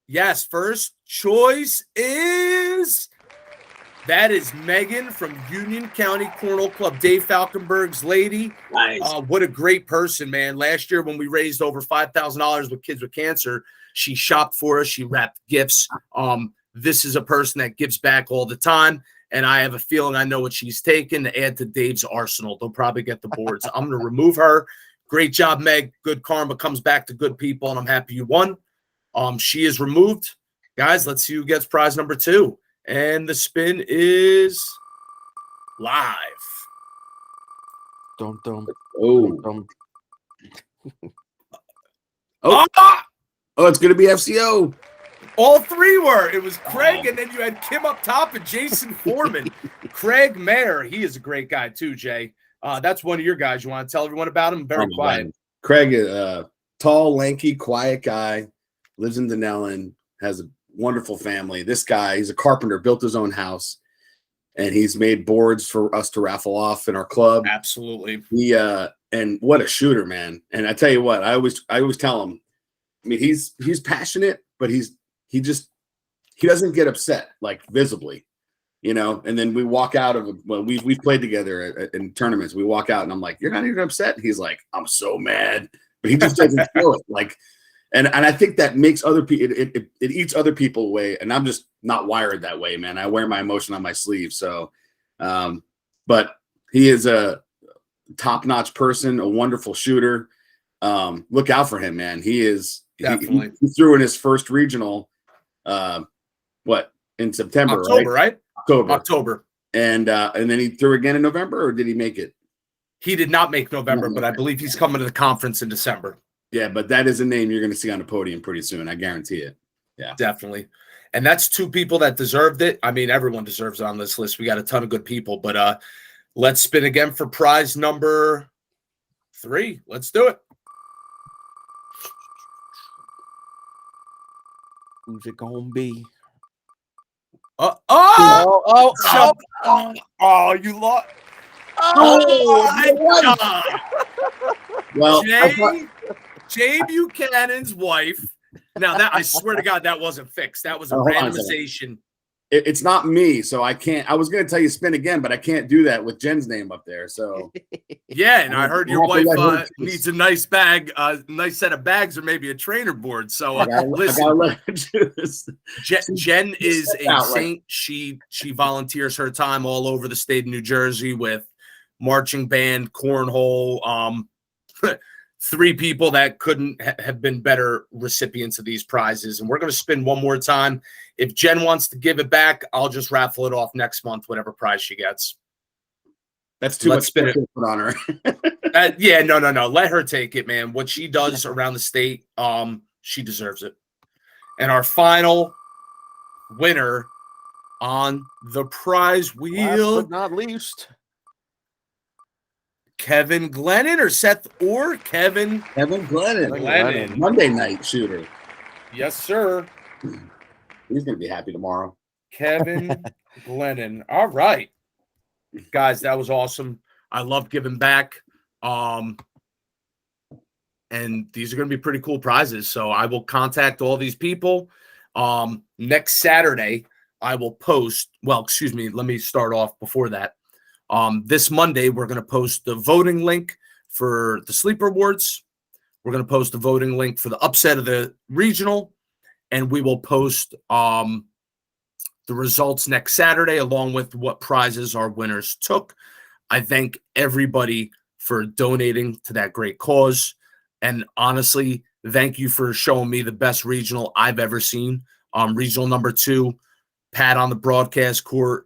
Yes, first choice is Megan from Union County Cornhole Club, Dave Falkenberg's lady. Nice. What a great person, man. Last year when we raised over $5,000 with kids with cancer, she shopped for us. She wrapped gifts. This is a person that gives back all the time, and I have a feeling I know what she's taken to add to Dave's arsenal. They'll probably get the boards. I'm going to remove her. Great job, Meg. Good karma comes back to good people, and I'm happy you won. She is removed. Guys, let's see who gets prize number 2. And the spin is live. Dum, dum. Oh. Dum. Oh, it's going to be FCO. All 3 were. It was Craig, and then you had Kim up top and Jason Foreman. Craig Mayer, he is a great guy too, Jay. That's one of your guys. You want to tell everyone about him? Very quiet. Man. Craig, tall, lanky, quiet guy, lives in Denellen, has a wonderful family. This guy, he's a carpenter, built his own house, and he's made boards for us to raffle off in our club. Absolutely. And what a shooter, man. And I tell you what, I always tell him, I mean, he's passionate, but he doesn't get upset, like visibly, you know. And then we walk out of we've played together in tournaments. We walk out and I'm like, "You're not even upset?" He's like, "I'm so mad," but he just doesn't feel it. Like, and I think that makes other people it eats other people away. And I'm just not wired that way, man. I wear my emotion on my sleeve. So, but he is a top-notch person, a wonderful shooter. Look out for him, man. He is definitely. He threw in his first regional. In September, right? October. And then he threw again in November, or did he make it? He did not make November, but I believe he's coming to the conference in December. Yeah, but that is a name you're going to see on the podium pretty soon. I guarantee it. Yeah, definitely. And that's 2 people that deserved it. I mean, everyone deserves it on this list. We got a ton of good people, but let's spin again for prize number 3. Let's do it. Who's it gonna be? You lost. Well, Jay Buchanan's wife. Now that I swear to God, that wasn't fixed. That was a randomization. It's not me, so I can't. I was going to tell you spin again, but I can't do that with Jen's name up there. So yeah, and I heard your wife needs a nice bag, nice set of bags, or maybe a trainer board. So listen, Jen is a saint. She volunteers her time all over the state of New Jersey with marching band, cornhole. 3 people that couldn't have been better recipients of these prizes. And we're going to spin one more time. If Jen wants to give it back, I'll just raffle it off next month, whatever prize she gets. That's too much spin it on her. Yeah, no. Let her take it, man. What she does around the state, she deserves it. And our final winner on the prize wheel, last but not least, Kevin Glennon or Seth or Kevin Glennon. Monday night shooter. Yes, sir. He's gonna be happy tomorrow. Kevin Glennon. All right, guys, that was awesome. I love giving back. And these are going to be pretty cool prizes. So I will contact all these people. Next Saturday, I will post. Well, excuse me. Let me start off before that. This Monday, we're going to post the voting link for the Sleeper Awards. We're going to post the voting link for the upset of the regional. And we will post the results next Saturday, along with what prizes our winners took. I thank everybody for donating to that great cause. And honestly, thank you for showing me the best regional I've ever seen. Regional number 2, Pat on the broadcast court,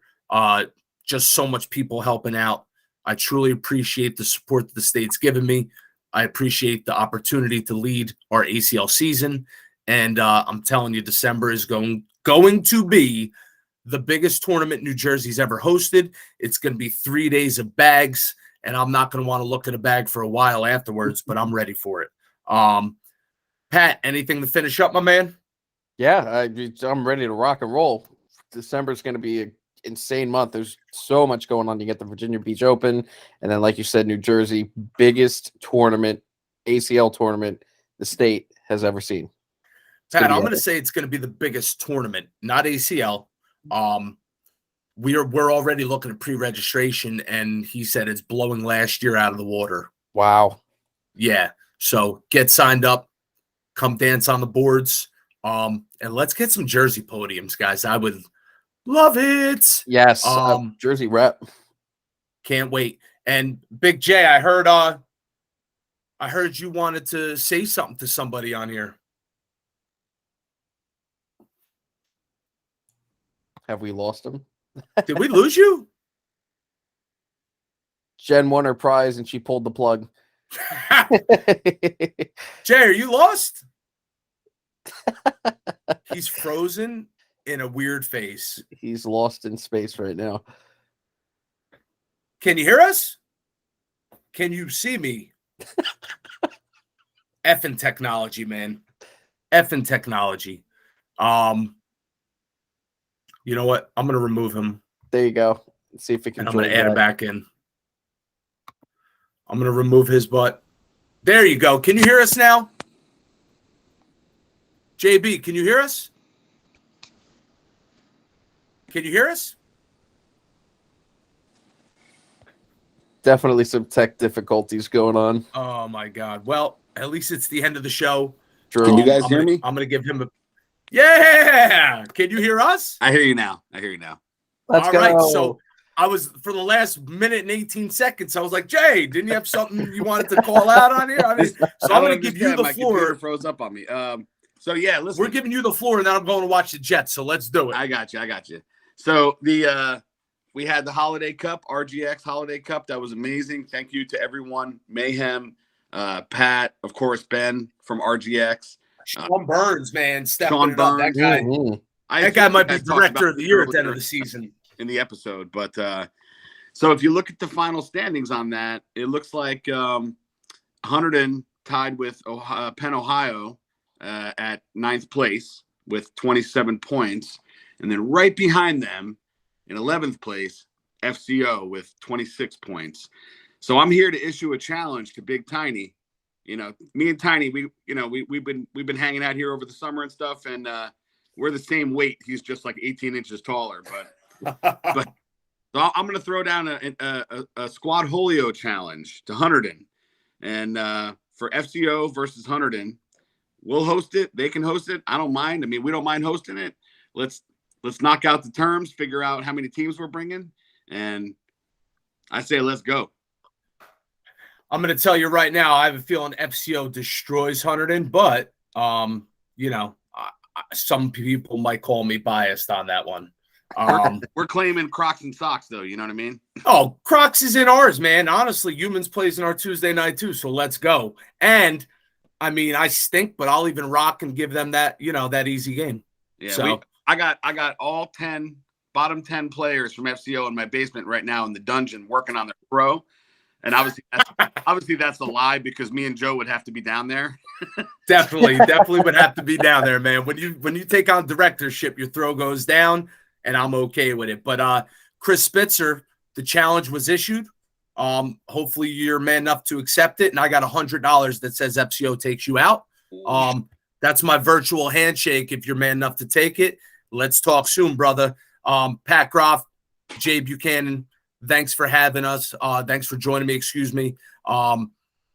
just so much people helping out. I truly appreciate the support that the state's given me. I appreciate the opportunity to lead our ACL season. And I'm telling you, December is going to be the biggest tournament New Jersey's ever hosted. It's going to be 3 days of bags. And I'm not going to want to look at a bag for a while afterwards, but I'm ready for it. Pat, anything to finish up, my man? Yeah, I'm ready to rock and roll. December is going to be an insane month. There's so much going on. You get the Virginia Beach Open, and then, like you said, New Jersey, biggest tournament, ACL tournament the state has ever seen. Pat, I'm going to say it's going to be the biggest tournament, not ACL. We're already looking at pre-registration, and he said it's blowing last year out of the water. Wow. Yeah. So get signed up, come dance on the boards, and let's get some Jersey podiums, guys. I would love it. Yes. Jersey rep. Can't wait. And Big J, I heard you wanted to say something to somebody on here. Have we lost him? Did we lose you? Jen won her prize and she pulled the plug. Jay, are you lost? He's frozen in a weird face. He's lost in space right now. Can you hear us? Can you see me? Effing technology, man. Effing technology. You know what? I'm going to remove him. There you go. Let's see if we can. And I'm going to add him back in. I'm going to remove his butt. There you go. Can you hear us now? JB, can you hear us? Can you hear us? Definitely some tech difficulties going on. Oh, my God. Well, at least it's the end of the show. Can you guys hear me? I'm going to give him a... Yeah! Can you hear us? I hear you now. Let's go. All right, so I was, for the last minute and 18 seconds, I was like, Jay, didn't you have something you wanted to call out on here? I mean, so I'm going to give you the floor. Computer froze up on me. So, yeah, listen. We're giving you the floor, and then I'm going to watch the Jets, so let's do it. I got you. So, we had the Holiday Cup, RGX Holiday Cup. That was amazing. Thank you to everyone. Mayhem, Pat, of course, Ben from RGX. Sean Burns, man, stepping Sean it up. Burns. That guy might be director of the year at the end of the season. In the episode. But so if you look at the final standings on that, it looks like Hunterdon tied with Penn, Ohio at 9th place with 27 points. And then right behind them in 11th place, FCO with 26 points. So I'm here to issue a challenge to Big Tiny. You know, me and Tiny, we've been hanging out here over the summer and stuff, and we're the same weight. He's just like 18 inches taller, but so I'm going to throw down a squad Holio challenge to Hunterdon, and for FCO versus Hunterdon, we'll host it. They can host it. I don't mind. I mean, we don't mind hosting it. Let's knock out the terms, figure out how many teams we're bringing, and I say let's go. I'm going to tell you right now, I have a feeling FCO destroys Hunterdon, but, some people might call me biased on that one. We're claiming Crocs and socks, though. You know what I mean? Oh, Crocs is in ours, man. Honestly, Humans plays in our Tuesday night too, so let's go. And I mean, I stink, but I'll even rock and give them that, that easy game. Yeah, so I got all 10 bottom 10 players from FCO in my basement right now in the dungeon working on their pro. And obviously that's a lie because me and Joe would have to be down there. definitely would have to be down there, man. When you take on directorship, your throw goes down, and I'm okay with it. But Chris Spitzer, the challenge was issued. Hopefully you're man enough to accept it, and I got $100 that says FCO takes you out. That's my virtual handshake. If you're man enough to take it, let's talk soon, brother. Pat Groff, Jay Buchanan, thanks for having us. Thanks for joining me,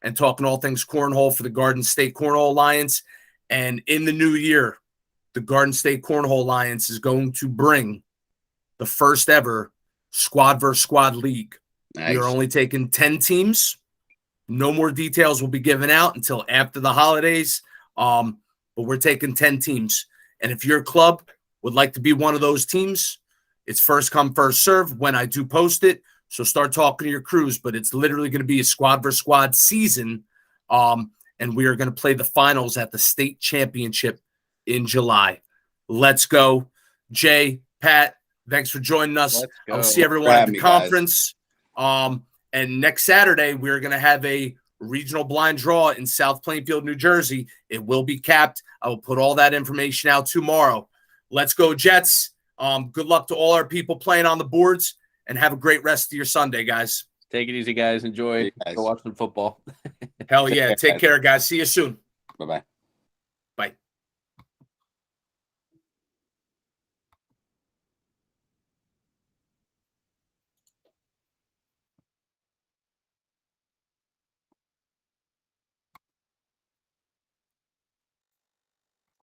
and talking all things cornhole for the Garden State Cornhole Alliance. And in the new year, the Garden State Cornhole Alliance is going to bring the first ever squad versus squad league. Nice. We are only taking 10 teams. No more details will be given out until after the holidays. But we're taking 10 teams. And if your club would like to be one of those teams, it's first come, first serve when I do post it. So start talking to your crews, but it's literally going to be a squad versus squad season. And we are going to play the finals at the state championship in July. Let's go. Jay, Pat, thanks for joining us. I'll see everyone at the conference. And next Saturday, we're going to have a regional blind draw in South Plainfield, New Jersey. It will be capped. I will put all that information out tomorrow. Let's go, Jets. Good luck to all our people playing on the boards, and have a great rest of your Sunday, guys. Take it easy, guys. Enjoy. Go watch some football. Hell yeah. Take care, guys. See you soon. Bye-bye.